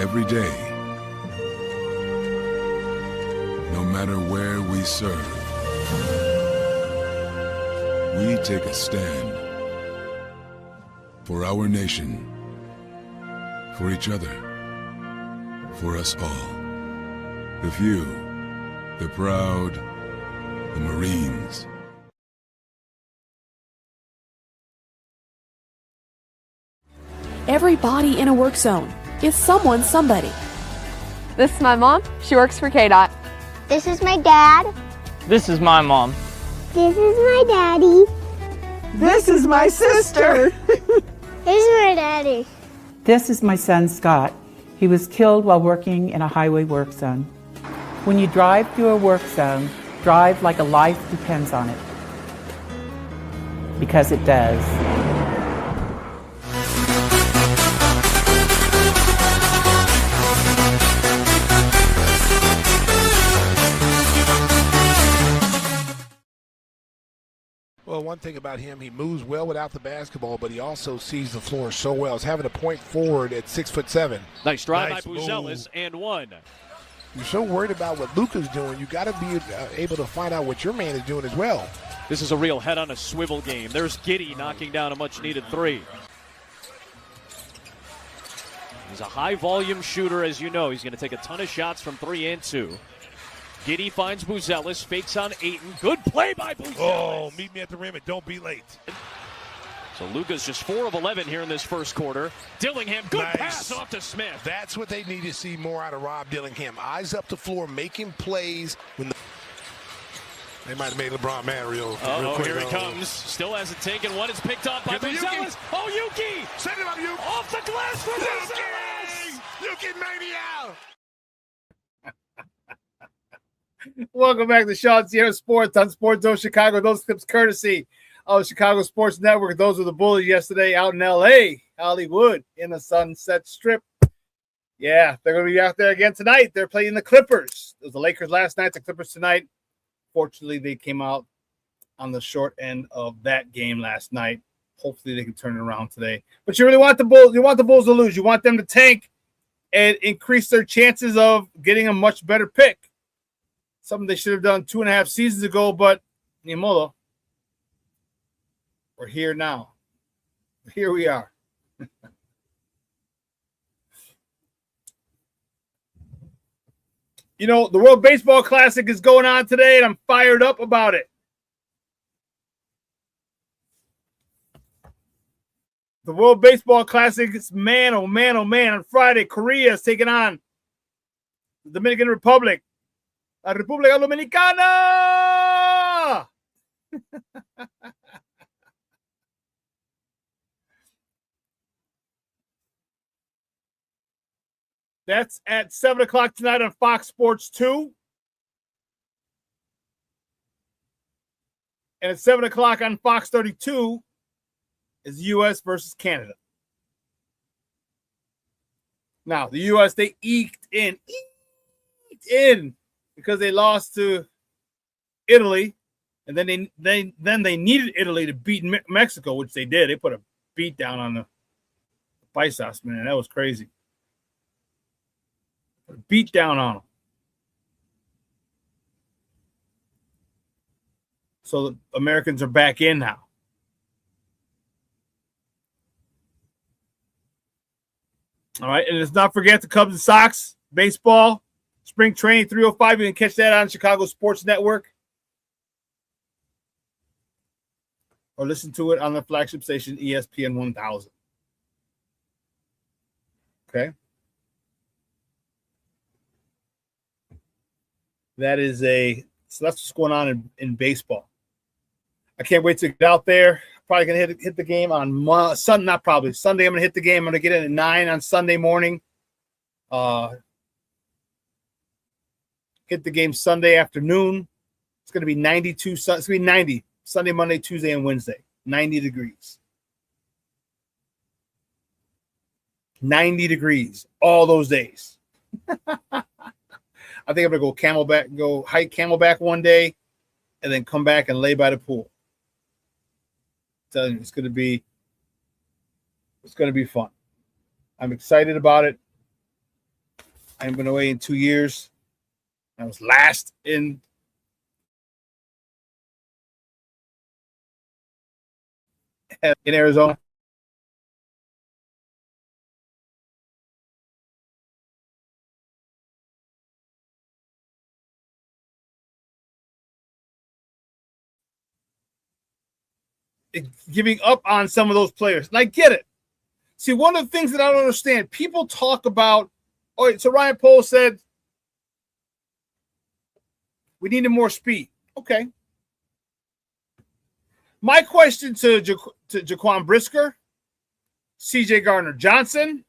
Speaker 20: Every day, no matter where we serve, we take a stand for our nation, for each other, for us all. The few, the proud, the Marines.
Speaker 21: Everybody in a work zone is someone somebody.
Speaker 22: This is my mom. She works for KDOT.
Speaker 23: This is my dad.
Speaker 24: This is my mom.
Speaker 23: This is my daddy.
Speaker 25: This is my sister.
Speaker 23: This is my daddy.
Speaker 26: This is my son, Scott. He was killed while working in a highway work zone. When you drive through a work zone, drive like a life depends on it. Because it does.
Speaker 11: Well, one thing about him, he moves well without the basketball, but he also sees the floor so well. He's having a point forward at 6'7".
Speaker 2: Nice drive by Buzelis and one.
Speaker 11: You're so worried about what Luka's doing, you got to be able to find out what your man is doing as well.
Speaker 2: This is a real head on a swivel game. There's Giddey knocking down a much-needed three. He's a high-volume shooter, as you know. He's going to take a ton of shots from 3 and 2. Giddey finds Buzelis, fakes on Ayton. Good play by Buzelis.
Speaker 11: Oh, meet me at the rim and don't be late.
Speaker 2: So Luka's just 4 of 11 here in this first quarter. Dillingham, good
Speaker 11: Nice.
Speaker 2: pass off to Smith.
Speaker 11: That's what they need to see more out of Rob Dillingham. Eyes up the floor, making plays. When they might have made LeBron mad real quick.
Speaker 2: Here he comes. Still hasn't taken one. It's picked up by Buzelis. Oh, Yuki!
Speaker 11: Send him up, Yuki!
Speaker 2: Off the glass for Buzelis!
Speaker 11: Yuki mania!
Speaker 4: Welcome back to Shawn Sierra Sports on Sports Zone Chicago. Those clips courtesy of Chicago Sports Network. Those were the Bulls yesterday out in L.A., Hollywood, in the Sunset Strip. Yeah, they're going to be out there again tonight. They're playing the Clippers. It was the Lakers last night, the Clippers tonight. Fortunately, they came out on the short end of that game last night. Hopefully, they can turn it around today. But you really want the Bulls. You want the Bulls to lose. You want them to tank and increase their chances of getting a much better pick. Something they should have done 2.5 seasons ago, but Nimolo, we're here now. Here we are. You know, the World Baseball Classic is going on today, and I'm fired up about it. The World Baseball Classic is, man, oh man, on Friday, Korea is taking on the Dominican Republic. La República Dominicana! That's at 7 o'clock tonight on Fox Sports 2. And at 7 o'clock on Fox 32 is U.S. versus Canada. Now, the U.S., they eked in because they lost to Italy, and then they needed Italy to beat Mexico, which they did. They put a beat down on the Paisas, man. That was crazy. Put a beat down on them. So the Americans are back in now. All right, and let's not forget the Cubs and Sox baseball. Spring training 3:05. You can catch that on Chicago Sports Network. Or listen to it on the flagship station, ESPN 1000. Okay. So that's what's going on in baseball. I can't wait to get out there. Probably gonna hit the game on Sunday. Not probably Sunday. I'm gonna hit the game. I'm gonna get in at 9 on Sunday morning. Hit the game Sunday afternoon. It's gonna be 92. It's gonna be 90 Sunday, Monday, Tuesday, and Wednesday. 90 degrees. 90 degrees all those days. I think I'm gonna go hike Camelback one day, and then come back and lay by the pool. I'm telling you, it's gonna be fun. I'm excited about it. I haven't been away in 2 years. I was last in Arizona. Giving up on some of those players. And I get it. See, one of the things that I don't understand, people talk about, all right, so Ryan Pohl said we needed more speed. Okay. My question to Jaquan Brisker, CJ Gardner-Johnson,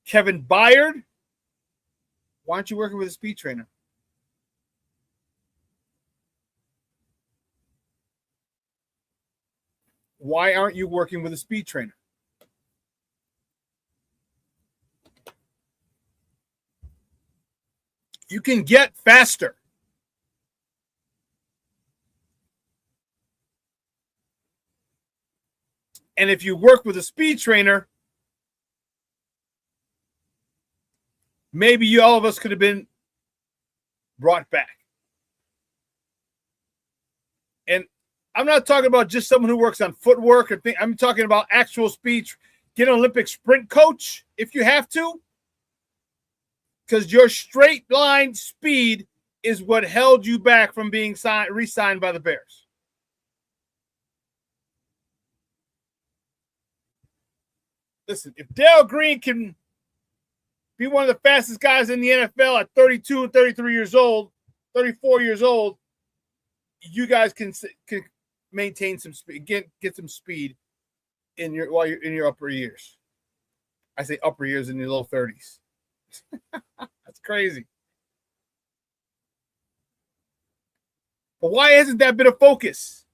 Speaker 4: Kevin Byard, why aren't you working with a speed trainer? Why aren't you working with a speed trainer? You can get faster. And if you work with a speed trainer, maybe all of us could have been brought back. And I'm not talking about just someone who works on footwork or things. I'm talking about actual speed. Get an Olympic sprint coach if you have to, because your straight line speed is what held you back from being re-signed by the Bears. Listen, if Dale Green can be one of the fastest guys in the NFL at 32 and 33 years old, 34 years old, you guys can maintain some speed, get some speed while you're in your upper years. I say upper years, in your low 30s. That's crazy. But why hasn't that been a focus?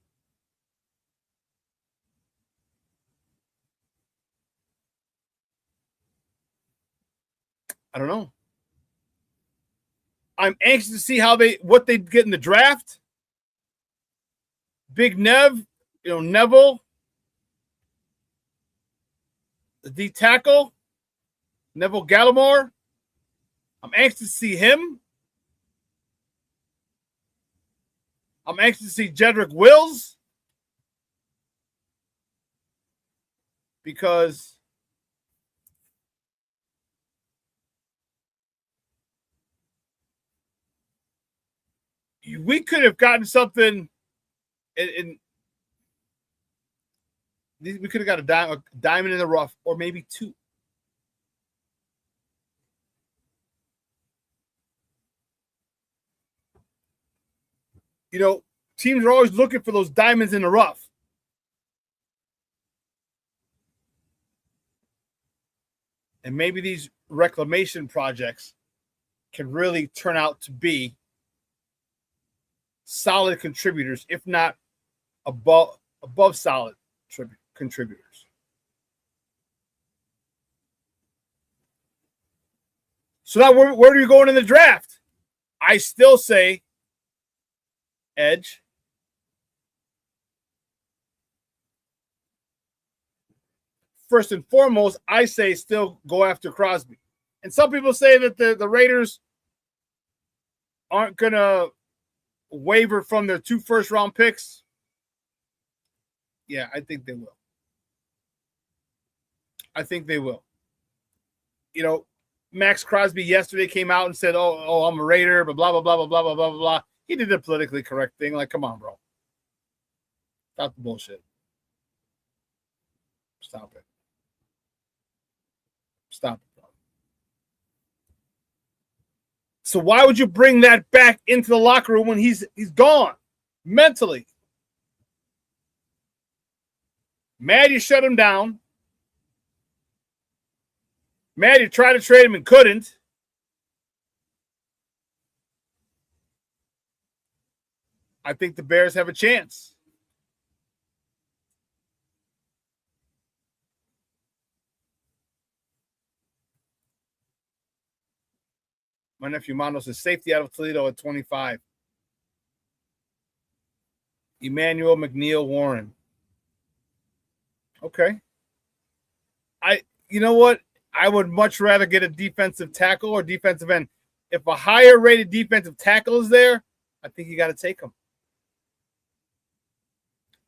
Speaker 4: I don't know. I'm anxious to see what they get in the draft. Big Nev, Neville, the D tackle, Neville Gallimore. I'm anxious to see him. I'm anxious to see Jedrick Wills, because we could have gotten something we could have got a diamond in the rough, or maybe two. Teams are always looking for those diamonds in the rough. And maybe these reclamation projects can really turn out to be solid contributors, if not above solid contributors. So now where are you going in the draft? I still say edge. First and foremost, I say still go after Crosby. And some people say that the Raiders aren't going to waver from their 2 first-round picks. Yeah, I think they will. I think they will. Max Crosby yesterday came out and said, oh, I'm a Raider, but blah, blah, blah, blah, blah, blah, blah, blah. He did the politically correct thing. Like, come on, bro. Stop the bullshit. Stop it. Stop it, bro. So why would you bring that back into the locker room when he's gone mentally? Mad you shut him down. Mad you tried to trade him and couldn't. I think the Bears have a chance. My nephew Mondo says safety out of Toledo at 25. Emmanuel McNeil Warren. Okay. You know what? I would much rather get a defensive tackle or defensive end. If a higher rated defensive tackle is there, I think you got to take him.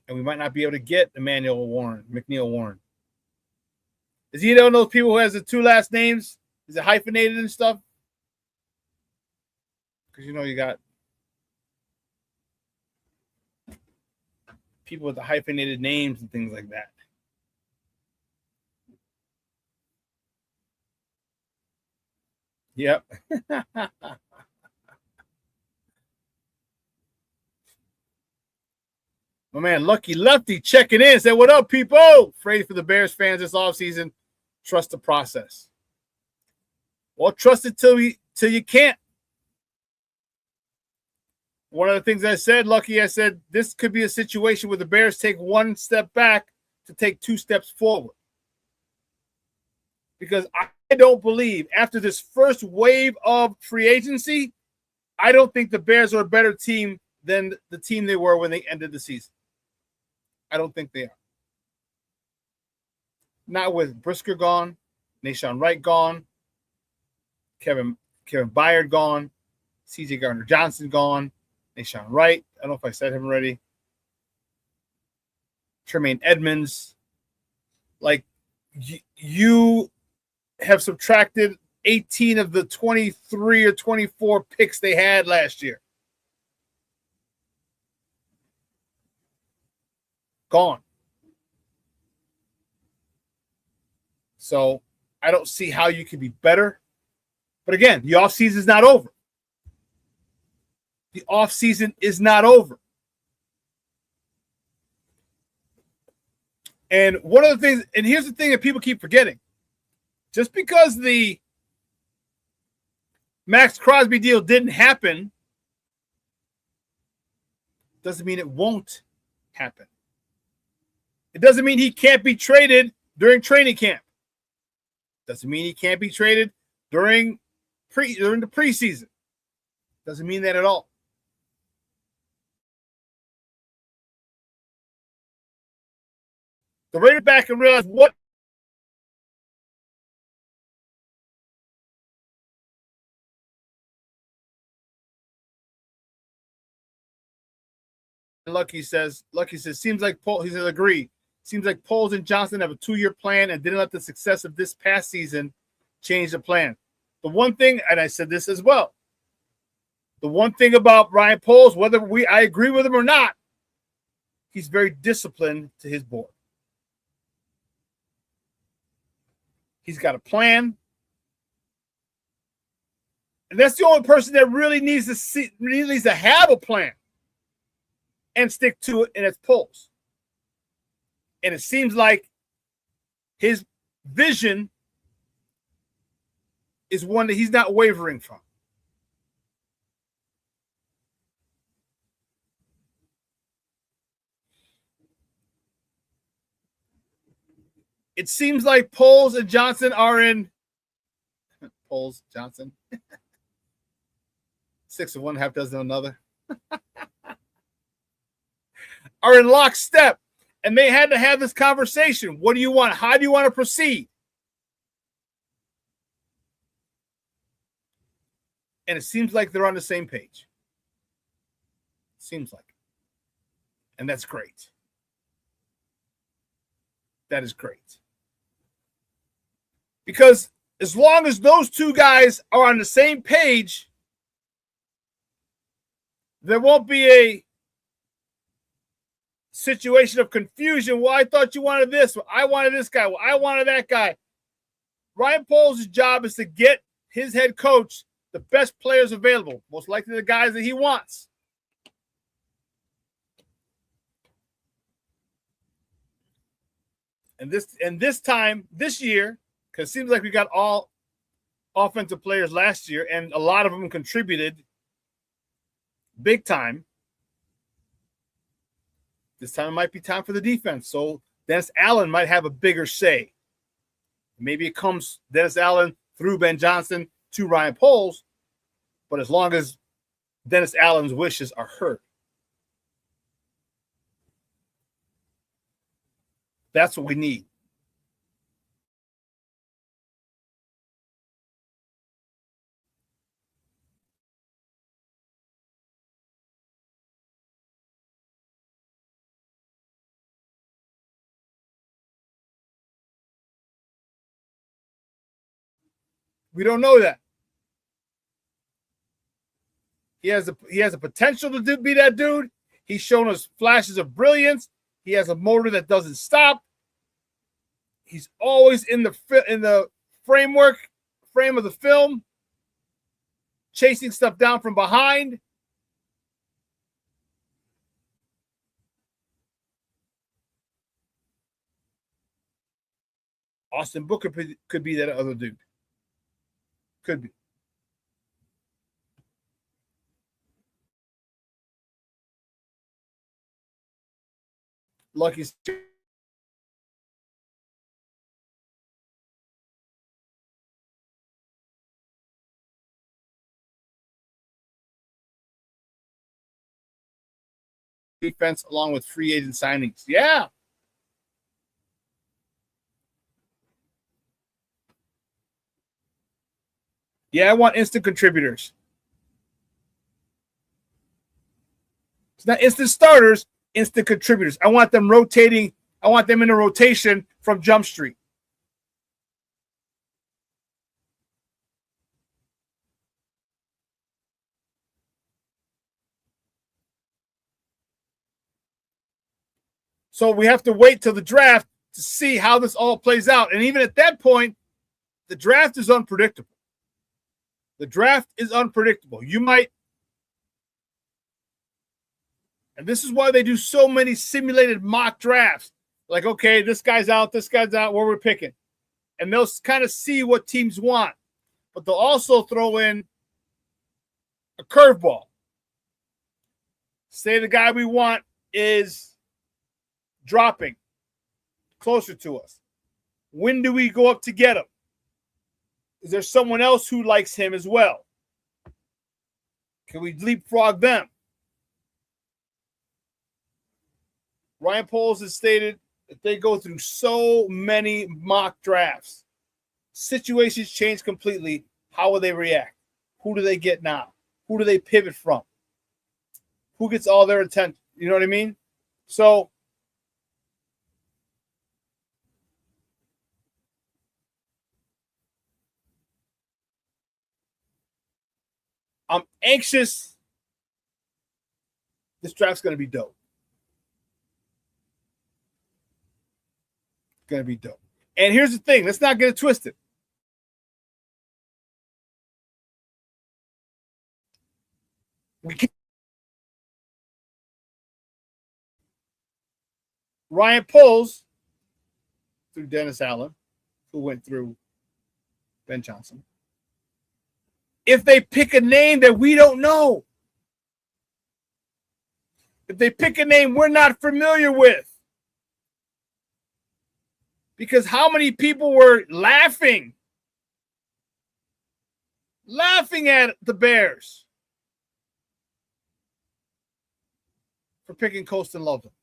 Speaker 4: And we might not be able to get Emmanuel Warren, McNeil Warren. Is he one of those people who has the two last names? Is it hyphenated and stuff? Because you got people with the hyphenated names and things like that. Yep. My man Lucky Lefty checking in. Said, what up, people? Afraid for the Bears fans this offseason. Trust the process. Well, trust it till you can't. One of the things I said, Lucky, I said, this could be a situation where the Bears take one step back to take two steps forward. Because I don't believe, after this first wave of free agency, I don't think the Bears are a better team than the team they were when they ended the season. I don't think they are. Not with Brisker gone, Nashawn Wright gone, Kevin Byard gone, C.J. Gardner-Johnson gone, Nashawn Wright. I don't know if I said him already. Tremaine Edmonds. Like, you have subtracted 18 of the 23 or 24 picks they had last year. Gone. So I don't see how you can be better. But again, the offseason is not over. The offseason is not over. And one of the things, and here's the thing that people keep forgetting. Just because the Max Crosby deal didn't happen doesn't mean it won't happen. It doesn't mean he can't be traded during training camp. Doesn't mean he can't be traded during the preseason. Doesn't mean that at all. The Raiders back and realize what Lucky says, seems like Paul, he says, agree. Seems like Poles and Johnson have a 2-year plan and didn't let the success of this past season change the plan. The one thing, and I said this as well, the one thing about Ryan Poles, whether I agree with him or not, he's very disciplined to his board. He's got a plan. And that's the only person that really needs to have a plan and stick to it, and it's Poles. And it seems like his vision is one that he's not wavering from. It seems like Poles and Johnson are in Poles, Johnson. 6 of one, half dozen of another. Are in lockstep. And they had to have this conversation. What do you want? How do you want to proceed? And it seems like they're on the same page. Seems like. And that's great. That is great. Because as long as those two guys are on the same page, there won't be a situation of confusion. Well, I thought you wanted this. Well, I wanted this guy. Well, I wanted that guy. Ryan Poles' job is to get his head coach the best players available, most likely the guys that he wants. And this year, because it seems like we got all offensive players last year, and a lot of them contributed big time. This time it might be time for the defense. So Dennis Allen might have a bigger say. Maybe it comes Dennis Allen through Ben Johnson to Ryan Poles, but as long as Dennis Allen's wishes are heard. That's what we need. We don't know that. He has a potential to be that dude. He's shown us flashes of brilliance. He has a motor that doesn't stop. He's always in the frame of the film, chasing stuff down from behind. Austin Booker could be that other dude. Could be. Lucky defense along with free agent signings. Yeah. Yeah, I want instant contributors. It's not instant starters, instant contributors. I want them rotating. I want them in a rotation from Jump Street. So we have to wait till the draft to see how this all plays out. And even at that point, the draft is unpredictable. The draft is unpredictable. You might, and this is why they do so many simulated mock drafts. Like, okay, this guy's out, where we're picking. And they'll kind of see what teams want. But they'll also throw in a curveball. Say the guy we want is dropping closer to us. When do we go up to get him? Is there someone else who likes him as well? Can we leapfrog them? Ryan Poles has stated that they go through so many mock drafts. Situations change completely. How will they react? Who do they get now? Who do they pivot from? Who gets all their attention? You know what I mean? So I'm anxious. This draft's going to be dope. It's going to be dope. And here's the thing. Let's not get it twisted. Ryan Poles through Dennis Allen, who went through Ben Johnson. If they pick a name that we don't know, if they pick a name we're not familiar with, because how many people were laughing at the Bears for picking Colston Loveland?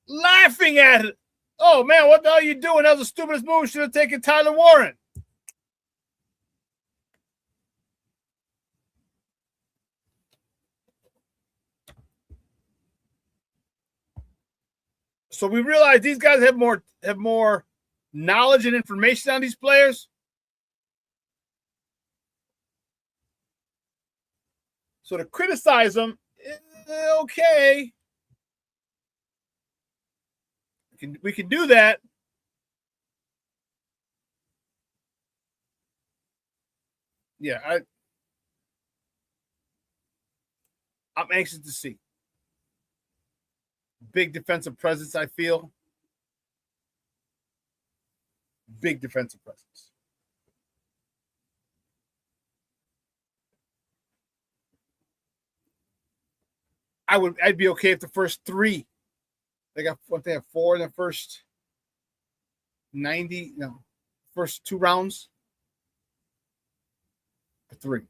Speaker 4: Laughing at it. Oh, man, what the hell are you doing? That was the stupidest move. Should have taken Tyler Warren. So we realize these guys have more knowledge and information on these players. So to criticize them, okay. We can do that. Yeah, I'm anxious to see. Big defensive presence, I feel. Big defensive presence. I'd be okay if the first three. They got what they have 4 in the first 90, no, first 2 rounds. 3.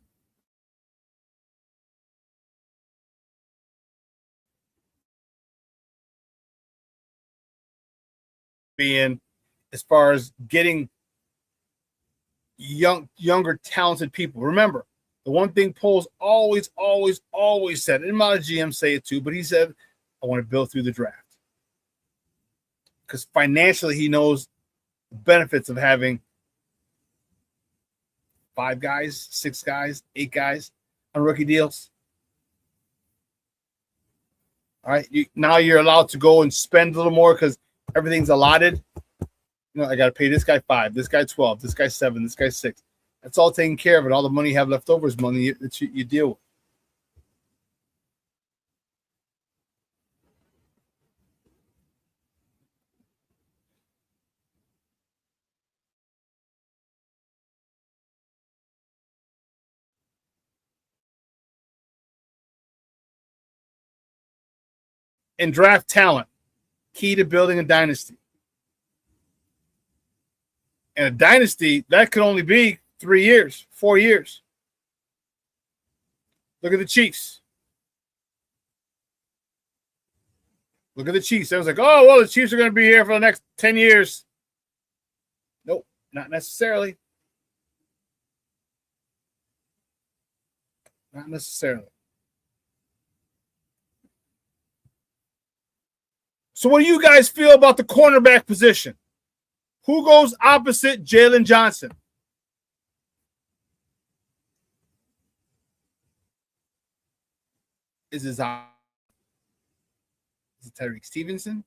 Speaker 4: Being as far as getting younger, talented people. Remember, the one thing Poles always said, and a lot of GMs say it too, but he said, I want to build through the draft. Because financially, he knows the benefits of having 5 guys, 6 guys, 8 guys on rookie deals. All right, now you're allowed to go and spend a little more because everything's allotted. You know, I got to pay this guy 5, this guy 12, this guy 7, this guy 6. That's all taken care of, and all the money you have left over is money that you deal with. And draft talent, key to building a dynasty. And a dynasty, that could only be 3 years, 4 years. Look at the Chiefs. Look at the Chiefs. I was like, oh, well, the Chiefs are going to be here for the next 10 years. Nope, not necessarily. Not necessarily. So what do you guys feel about the cornerback position? Who goes opposite Jalen Johnson? Is it Tyreek Stevenson?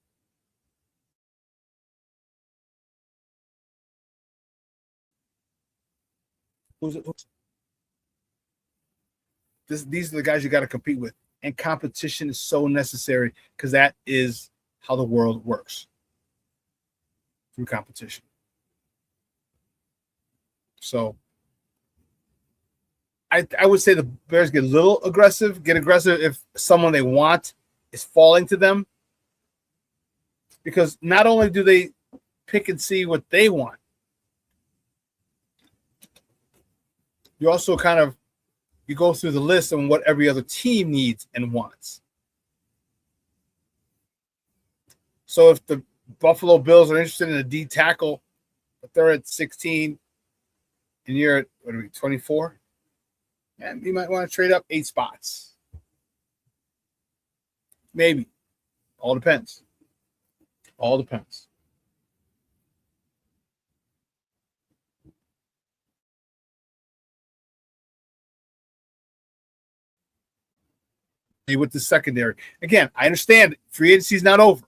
Speaker 4: Who's it? These are the guys you got to compete with. And competition is so necessary because that is how the world works. Through competition. So I would say the Bears get a little aggressive, if someone they want is falling to them. Because not only do they pick and see what they want, you also you go through the list on what every other team needs and wants. So if the Buffalo Bills are interested in a D tackle, but they're at 16 and you're at 24, and you might want to trade up 8 spots. Maybe. All depends. All depends. With the secondary. Again, I understand free agency is not over.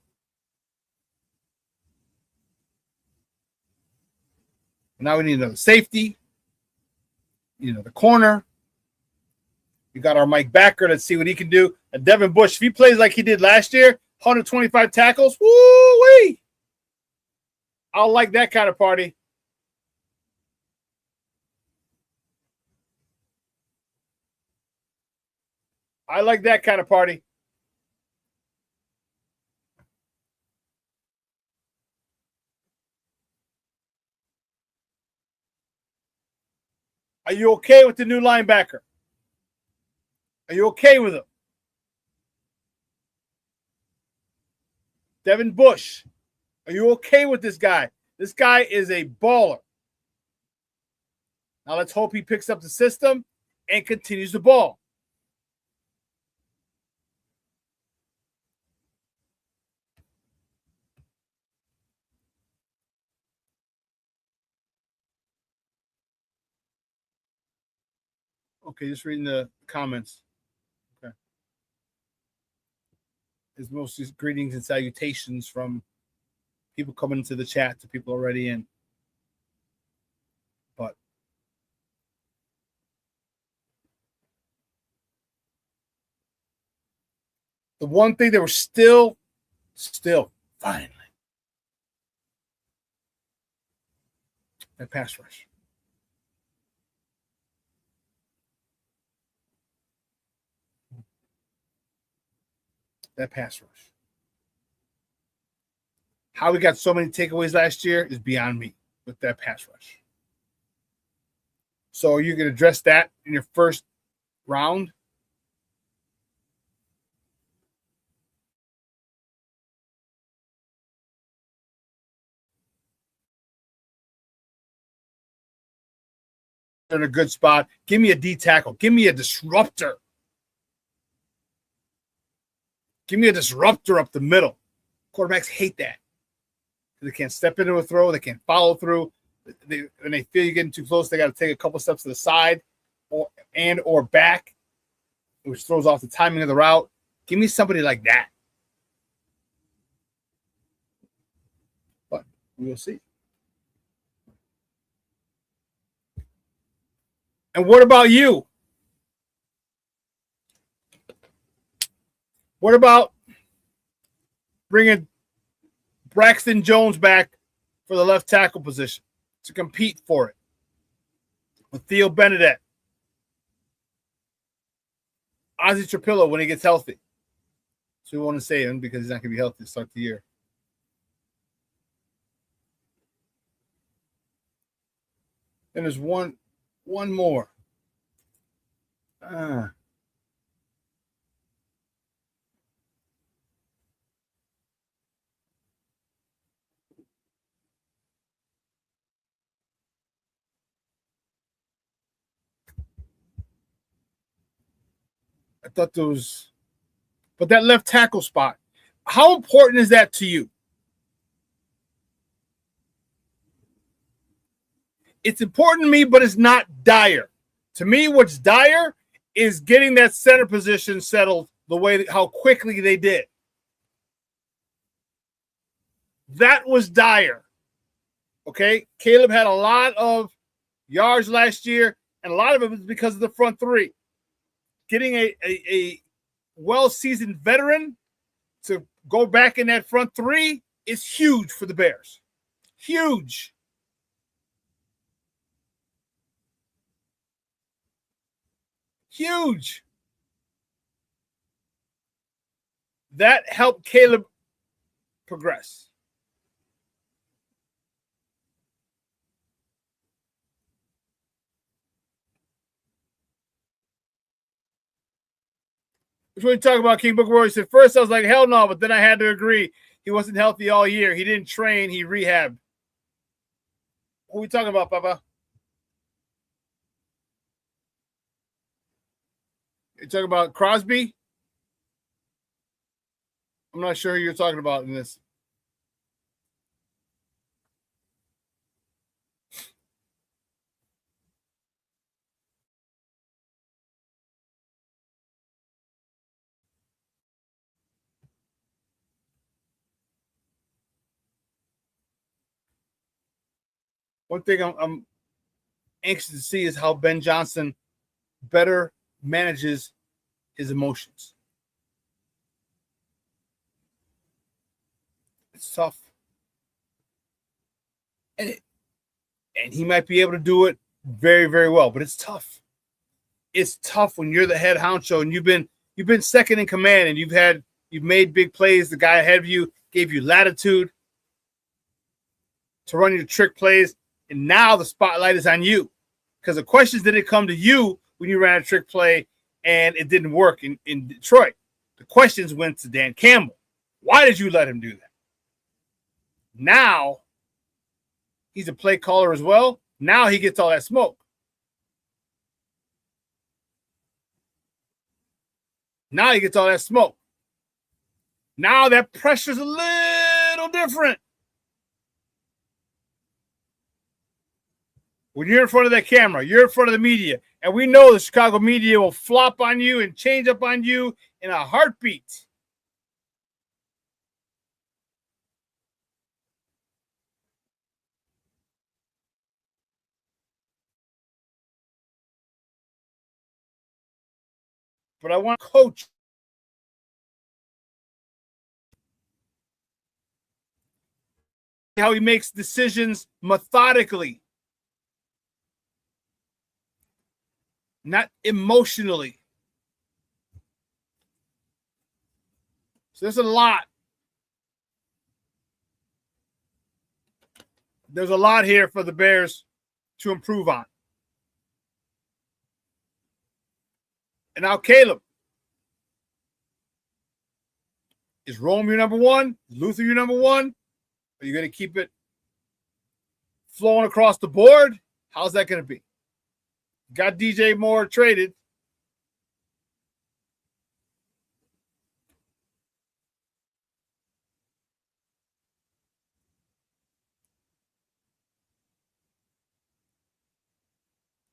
Speaker 4: Now we need another safety. The corner. We got our Mike Backer. Let's see what he can do. And Devin Bush, if he plays like he did last year, 125 tackles, woo-wee! I'll like that kind of party. I like that kind of party. Are you okay with the new linebacker? Are you okay with him? Devin Bush. Are you okay with this guy? This guy is a baller. Now let's hope he picks up the system and continues the ball. Okay, just reading the comments. Okay. It's mostly greetings and salutations from people coming into the chat to people already in. But the one thing they were still finally, that pass rush. That pass rush. How we got so many takeaways last year is beyond me with that pass rush. So are you going to address that in your first round? In a good spot. Give me a D tackle. Give me a disruptor. Give me a disruptor up the middle. Quarterbacks hate that. They can't step into a throw. They can't follow through. When they feel you're getting too close, they got to take a couple steps to the side or back, which throws off the timing of the route. Give me somebody like that. But we'll see. And what about you? What about bringing Braxton Jones back for the left tackle position to compete for it with Theo Benedette, Ozzie Trapillo when he gets healthy? So we want to say him because he's not going to be healthy to start the year. And there's one more. I thought there was, but that left tackle spot, how important is that to you? It's important to me, but it's not dire. To me, what's dire is getting that center position settled the way how quickly they did. That was dire. Okay, Caleb had a lot of yards last year, and a lot of it was because of the front three. Getting a well-seasoned veteran to go back in that front three is huge for the Bears. Huge. Huge. That helped Caleb progress. Which one you talk about, King Booker Roy said, first I was like, hell no, but then I had to agree. He wasn't healthy all year. He didn't train. He rehabbed. What are we talking about, Papa? You talking about Crosby? I'm not sure who you're talking about in this. One thing I'm anxious to see is how Ben Johnson better manages his emotions. It's tough. And he might be able to do it very, very well, but it's tough. It's tough when you're the head honcho and you've been second in command and you've made big plays. The guy ahead of you gave you latitude to run your trick plays, and now the spotlight is on you because the questions didn't come to you when you ran a trick play and it didn't work in Detroit. The questions went to Dan Campbell. Why did you let him do that? Now he's a play caller as well. Now he gets all that smoke. Now he gets all that smoke. Now that pressure's a little different. When you're in front of that camera, you're in front of the media, and we know the Chicago media will flop on you and change up on you in a heartbeat. But I want to coach how he makes decisions methodically, not emotionally. So there's a lot. There's a lot here for the Bears to improve on. And now, Caleb. Is Rome your number one? Is Luther your number one? Are you going to keep it flowing across the board? How's that going to be? Got DJ Moore traded.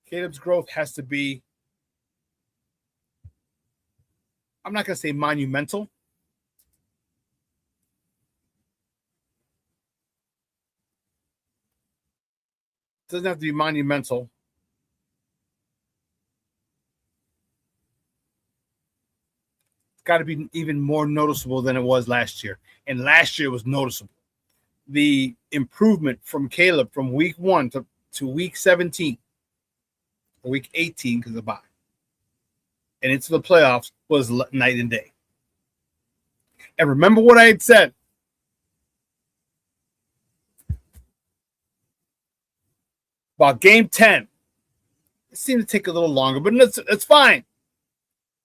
Speaker 4: Caleb's growth has to be, I'm not going to say monumental. It doesn't have to be monumental. It's got to be even more noticeable than it was last year. And last year was noticeable. The improvement from Caleb from week 1 to week 17. Week 18 because of the bye, and into the playoffs was night and day. And remember what I had said about game 10. It seemed to take a little longer, but it's fine.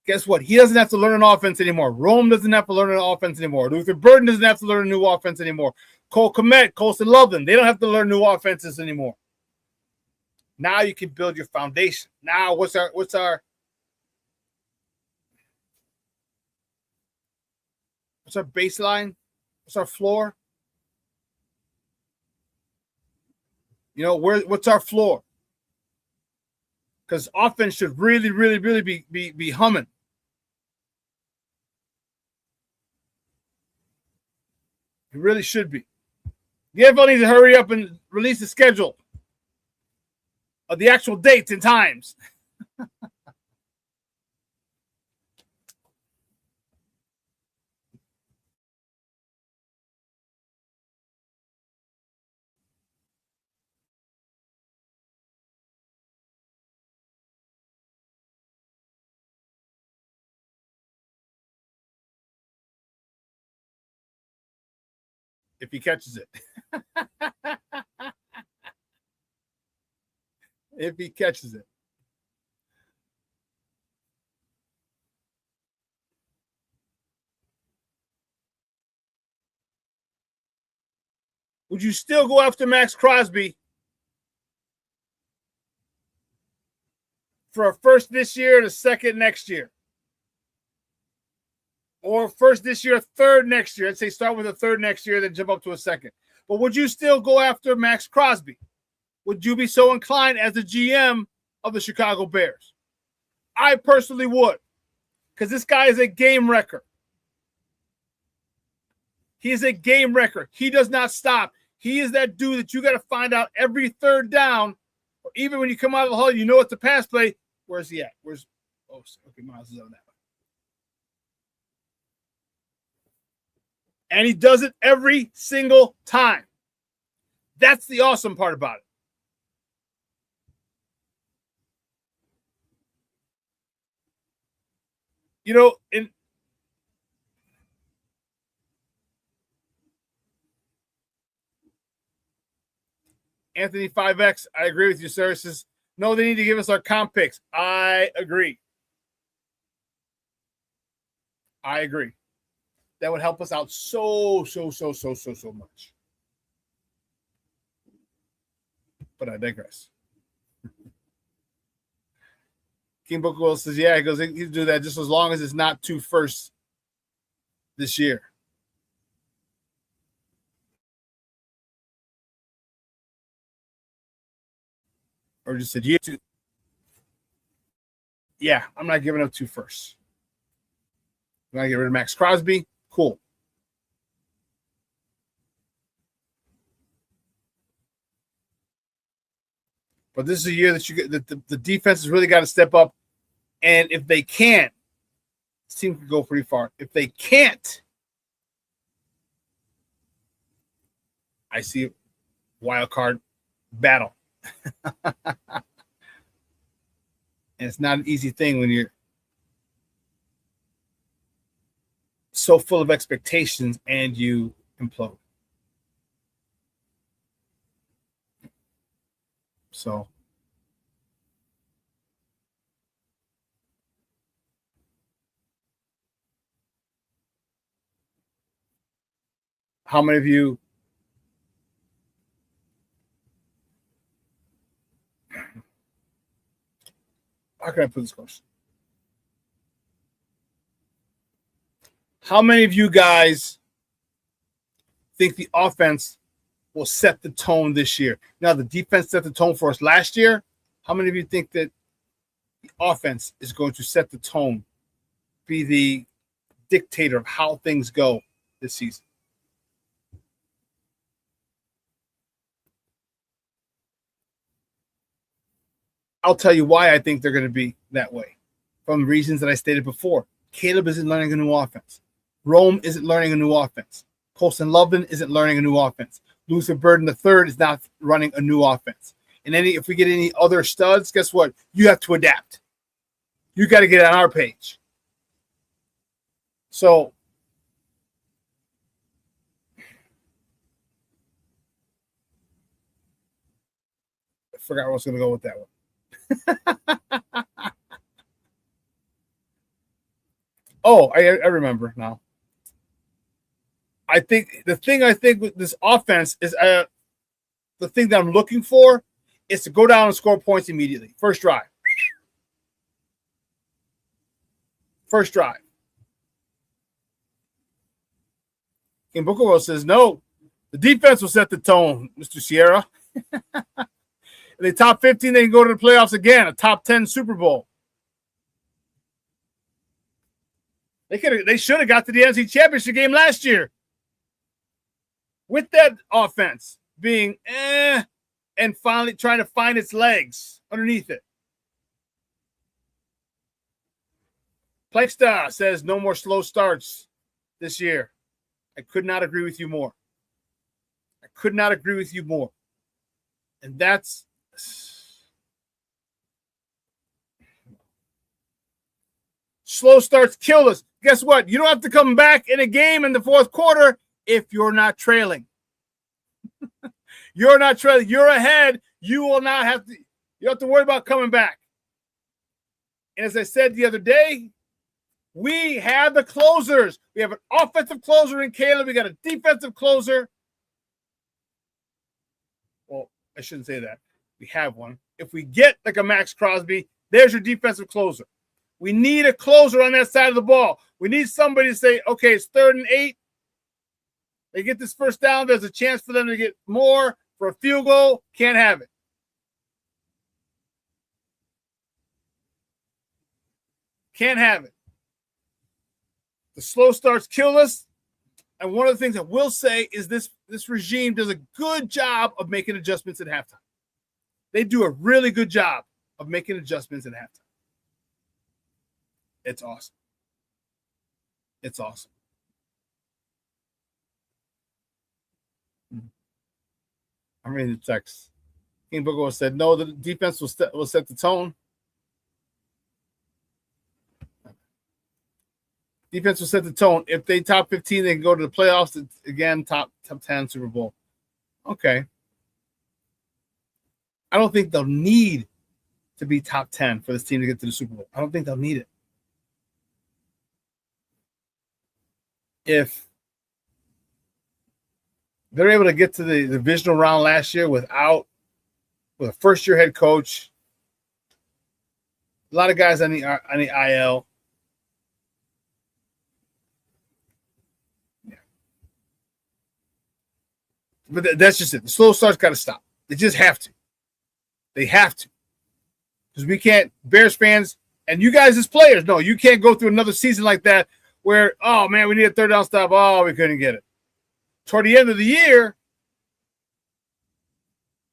Speaker 4: Guess what? He doesn't have to learn an offense anymore. Rome doesn't have to learn an offense anymore. Luther Burden doesn't have to learn a new offense anymore. Cole Kmet, Colson Loveland, they don't have to learn new offenses anymore. Now you can build your foundation. Now what's our baseline? What's our floor? You know, what's our floor? Because offense should really be humming. It really should be. The NFL needs to hurry up and release the schedule of the actual dates and times. If he catches it. If he catches it. Would you still go after Max Crosby for a first this year and a second next year? Or first this year, third next year. I'd say start with a third next year, then jump up to a second. But would you still go after Max Crosby? Would you be so inclined as the GM of the Chicago Bears? I personally would, because this guy is a game wrecker. He is a game wrecker. He does not stop. He is that dude that you got to find out every third down, or even when you come out of the huddle, you know it's a pass play. Where's he at? Okay, Miles is on that. And he does it every single time. That's the awesome part about it. You know, in Anthony 5X, I agree with you, sir. Says, no, they need to give us our comp picks. I agree. That would help us out so much. But I digress. King Booker Will says, yeah, he goes, he'll do that just as long as it's not 2 firsts this year. Or just said, yeah, I'm not giving up 2 firsts. I'm going to get rid of Max Crosby. Cool. But this is a year that you get the defense has really got to step up. And if they can't, this team can go pretty far. If they can't, I see wild card battle. And it's not an easy thing when you're so full of expectations and you implode. So how many of you how can I put this question? How many of you guys think the offense will set the tone this year? Now, the defense set the tone for us last year. How many of you think that the offense is going to set the tone, be the dictator of how things go this season? I'll tell you why I think they're going to be that way. From reasons that I stated before. Caleb isn't learning a new offense. Rome isn't learning a new offense. Colson Loveland isn't learning a new offense. Luther Burden III is not running a new offense. And if we get any other studs, guess what? You have to adapt. You got to get on our page. So I forgot where I was going to go with that one. Oh, I remember now. I think with this offense is the thing that I'm looking for is to go down and score points immediately. First drive. King Bookerwell says, no, the defense will set the tone, Mr. Sierra. In the top 15, they can go to the playoffs again, a top 10 Super Bowl. They should have got to the NFC Championship game last year. With that offense being and finally trying to find its legs underneath it. Plexta says no more slow starts this year. I could not agree with you more. And that's slow starts kill us. Guess what? You don't have to come back in a game in the fourth quarter if you're not trailing. You're not trailing. You're ahead. You will not have to. You don't have to worry about coming back. And as I said the other day, we have the closers. We have an offensive closer in Caleb. We got a defensive closer. Well, I shouldn't say that. We have one. If we get like a Max Crosby, there's your defensive closer. We need a closer on that side of the ball. We need somebody to say, okay, it's 3rd and 8. They get this first down. There's a chance for them to get more for a field goal. Can't have it. Can't have it. The slow starts kill us. And one of the things I will say is this regime does a good job of making adjustments at halftime. They do a really good job of making adjustments at halftime. It's awesome. It's awesome. I'm reading the text. King Booker said, no, the defense will set the tone. Defense will set the tone. If they top 15, they can go to the playoffs. Again, top 10 Super Bowl. Okay. I don't think they'll need to be top 10 for this team to get to the Super Bowl. I don't think they'll need it. If they're able to get to the divisional round last year with a first-year head coach, a lot of guys on the IL. Yeah. But that's just it. The slow starts got to stop. They just have to. They have to. Because we can't, Bears fans, and you guys as players, no, you can't go through another season like that where, oh, man, we need a third down stop. Oh, we couldn't get it. Toward the end of the year,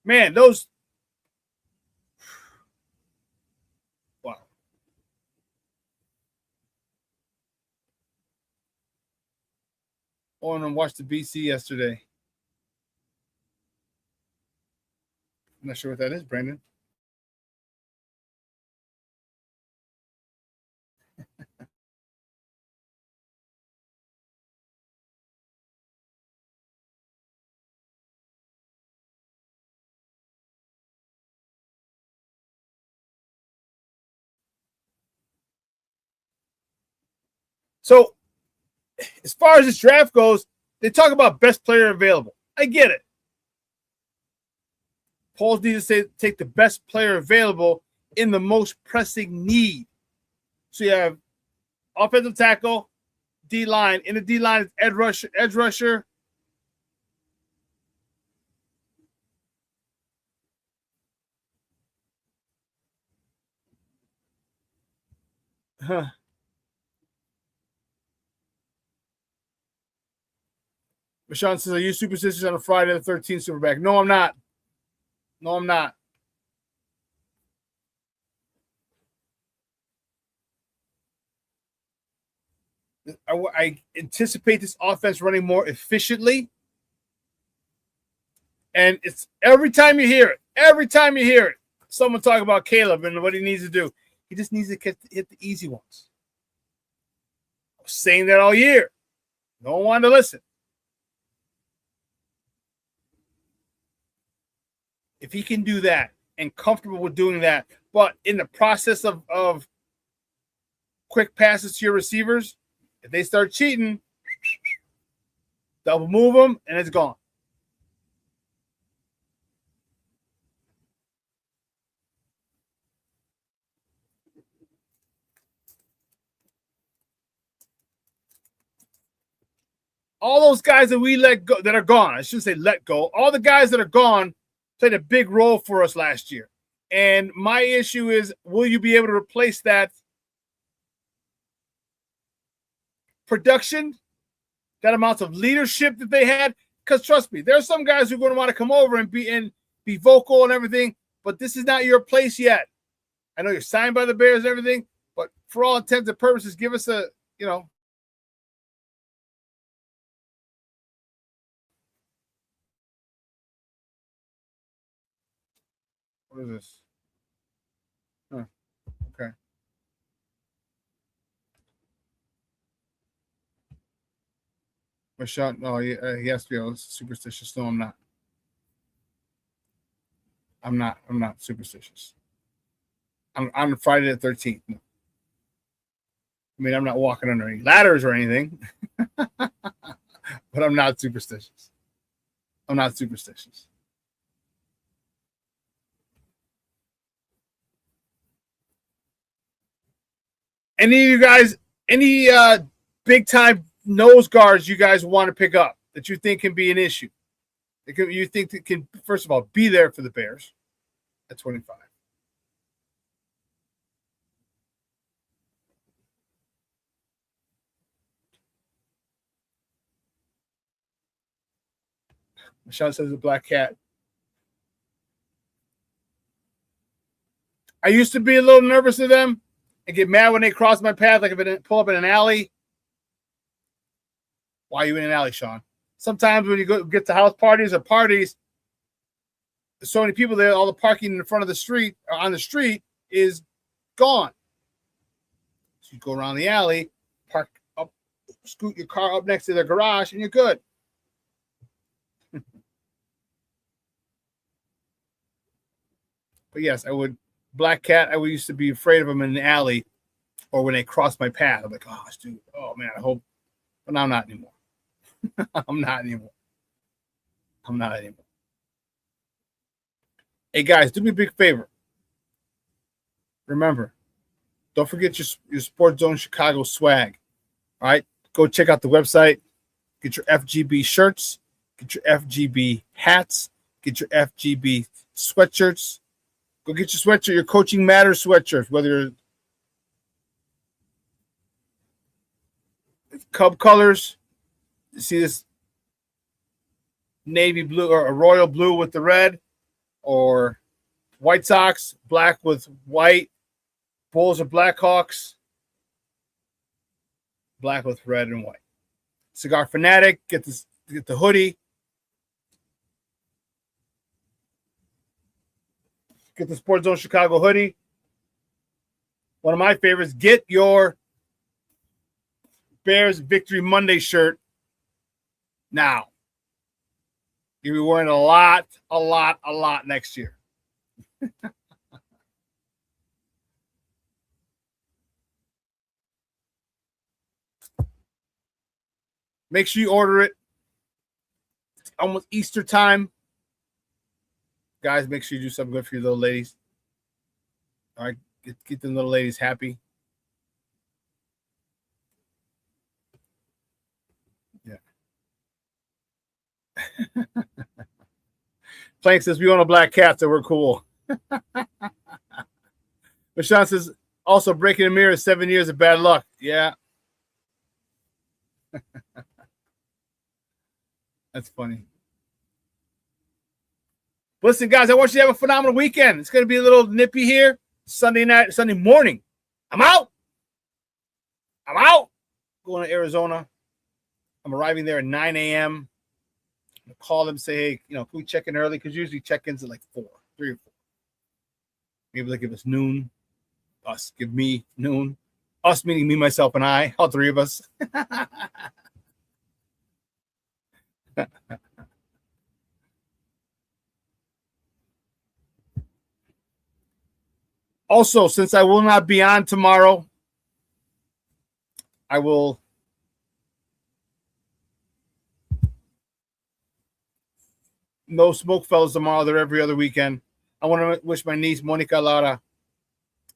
Speaker 4: man, those – wow. I went and watched the BC yesterday. I'm not sure what that is, Brandon. So, as far as this draft goes, they talk about best player available. I get it. Polls need to take the best player available in the most pressing need. So you have offensive tackle, D-line. In the D-line, it's edge rusher. Huh. Shawn says, are you superstitious on a Friday the 13th Superback? No, I'm not. No, I'm not. I anticipate this offense running more efficiently. And it's every time you hear it, someone talk about Caleb and what he needs to do. He just needs to hit the easy ones. I was saying that all year. No one wanted to listen. If he can do that and comfortable with doing that, but in the process of quick passes to your receivers, if they start cheating, double move them, and it's gone. All those guys that we let go, that are gone, I shouldn't say let go, all the guys that are gone played a big role for us last year. And my issue is, will you be able to replace that production, that amount of leadership that they had? Because trust me, there are some guys who are going to want to come over and be vocal and everything, but this is not your place yet. I know you're signed by the Bears and everything, but for all intents and purposes, give us a, what is this? Huh. Okay. My shot. No, he has to be able to superstitious. No, I'm not. I'm not superstitious. I'm Friday the 13th. No. I mean, I'm not walking under any ladders or anything, but I'm not superstitious. I'm not superstitious. Any of you guys, any big time nose guards you guys want to pick up that you think can be an issue? You think that can, first of all, be there for the Bears at 25? Michelle says a black cat. I used to be a little nervous of them and get mad when they cross my path, like if it pull up in an alley. Why are you in an alley, Shawn? Sometimes when you get to house parties or parties, there's so many people there, all the parking in front of the street or on the street is gone. So you go around the alley, park up, scoot your car up next to their garage, and you're good. But yes, I would. Black cat, I used to be afraid of them in the alley or when they cross my path. I'm like, oh, dude, oh man, I hope. But now I'm not anymore. I'm not anymore. Hey guys, do me a big favor. Remember, don't forget your Sports Zone Chicago swag. All right, go check out the website. Get your FGB shirts. Get your FGB hats. Get your FGB sweatshirts. Go get your sweatshirt, your Coaching Matters sweatshirt, whether it's Cub colors. You see this navy blue or a royal blue with the red, or White Sox, black with white, Bulls or Blackhawks, black with red and white. Cigar Fanatic, get the hoodie. Get the Sports Zone Chicago hoodie. One of my favorites, get your Bears Victory Monday shirt now. You'll be wearing a lot next year. Make sure you order it. It's almost Easter time. Guys, make sure you do something good for your little ladies. All right, get the little ladies happy. Yeah. Plank says we own a black cat, so we're cool. But Shawn says also breaking a mirror is 7 years of bad luck. Yeah. That's funny. Listen, guys, I want you to have a phenomenal weekend. It's going to be a little nippy here. Sunday morning. I'm out. Going to Arizona. I'm arriving there at 9 a.m. I'm going to call them, say, hey, can we check in early? Because usually check-ins at like 3 or 4. Maybe they'll give us noon. Us, give me noon. Us meaning me, myself, and I. All three of us. Also, since I will not be on tomorrow, I will no smoke fellas tomorrow. They're every other weekend. I want to wish my niece, Monica Lara,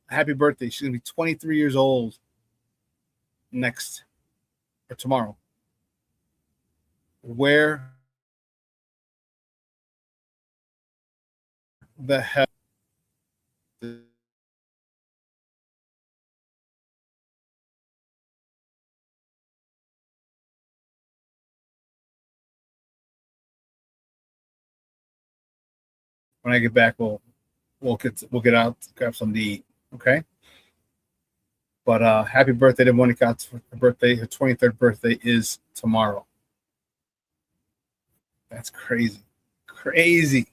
Speaker 4: a happy birthday. She's going to be 23 years old tomorrow. Where the hell? When I get back, we'll get out, grab something to eat. Okay. But happy birthday to Monica. Her birthday, her 23rd birthday is tomorrow. That's crazy. Crazy.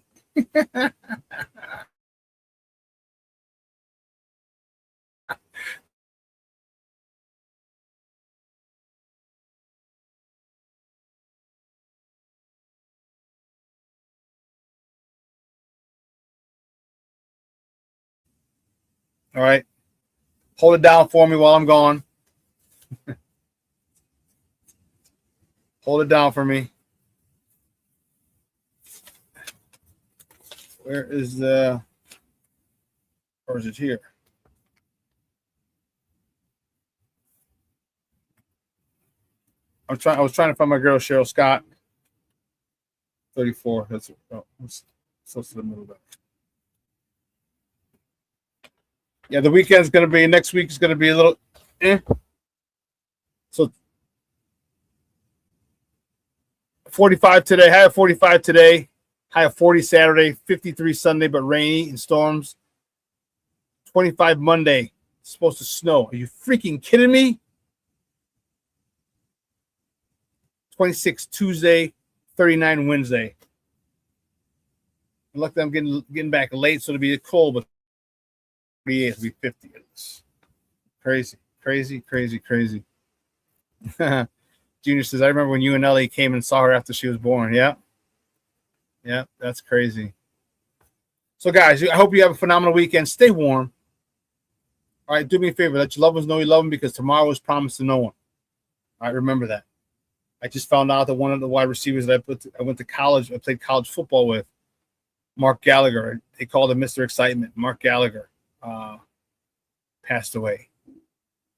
Speaker 4: All right. Hold it down for me while I'm gone. Hold it down for me. Where is or is it here? I was trying to find my girl Cheryl Scott. 34. That's close to the middle of that. Yeah, the weekend's going to be, next week is going to be a little, So 45 today, high of 45 today, high of 40 Saturday, 53 Sunday, but rainy and storms. 25 Monday, it's supposed to snow. Are you freaking kidding me? 26 Tuesday, 39 Wednesday. Luckily, I'm getting back late, so it'll be cold, but 48, it'll be 50. Crazy. Junior says, I remember when you and Ellie came and saw her after she was born. Yeah, that's crazy. So, guys, I hope you have a phenomenal weekend. Stay warm. All right, do me a favor. Let your loved ones know you love them, because tomorrow is promised to no one. All right, remember that. I just found out that one of the wide receivers that I went to college, I played college football with, Mark Gallagher. They called him Mr. Excitement. Mark Gallagher passed away.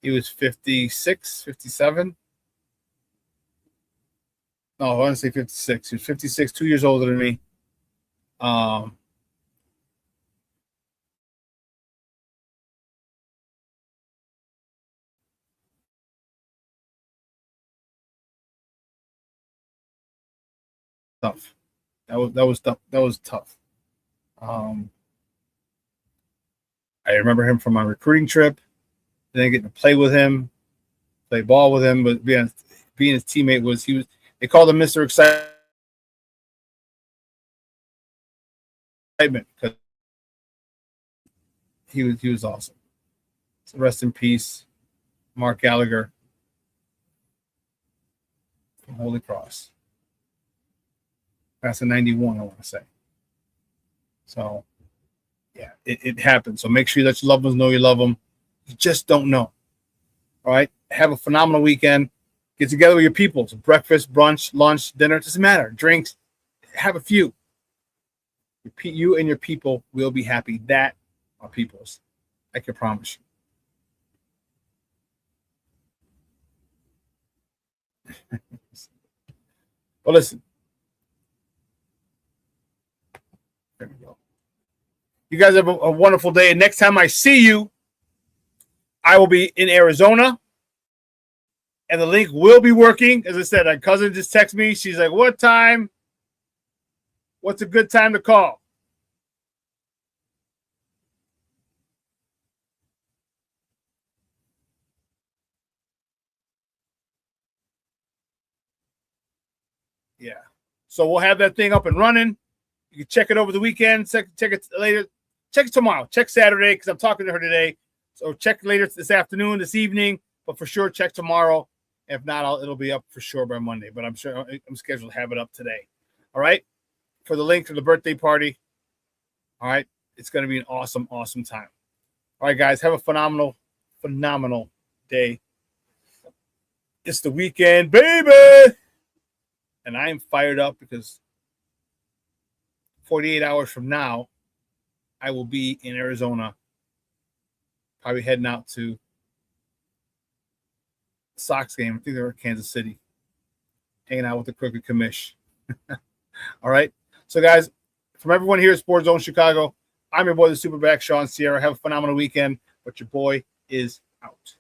Speaker 4: He was 56, 57. No, I want to say 56. He was 56, 2 years older than me. Tough. That was tough. That was tough. I remember him from my recruiting trip. Then getting to play with him, play ball with him, but being his teammate they called him Mr. Excitement because he was awesome. So rest in peace, Mark Gallagher from Holy Cross. That's a 91, I want to say. So, yeah, it happens. So make sure you let your loved ones know you love them. You just don't know. All right? Have a phenomenal weekend. Get together with your people. So breakfast, brunch, lunch, dinner, doesn't matter. Drinks, have a few. You and your people will be happy. That are people's. I can promise you. Well, listen. There we go. You guys have a wonderful day. And next time I see you, I will be in Arizona. And the link will be working. As I said, my cousin just texted me. She's like, what time? What's a good time to call? Yeah. So we'll have that thing up and running. You can check it over the weekend. Check it later. Check it tomorrow. Check Saturday because I'm talking to her today. So check later this afternoon, this evening. But for sure, check tomorrow. If not, it'll be up for sure by Monday. But I'm sure I'm scheduled to have it up today. All right? For the link to the birthday party. All right? It's going to be an awesome, awesome time. All right, guys. Have a phenomenal, phenomenal day. It's the weekend, baby! And I am fired up because 48 hours from now, I will be in Arizona, probably heading out to Sox game. I think they're in Kansas City, hanging out with the Crooked Commish. All right. So, guys, from everyone here at Sports Zone Chicago, I'm your boy, the SuperBack, Shawn Sierra. Have a phenomenal weekend, but your boy is out.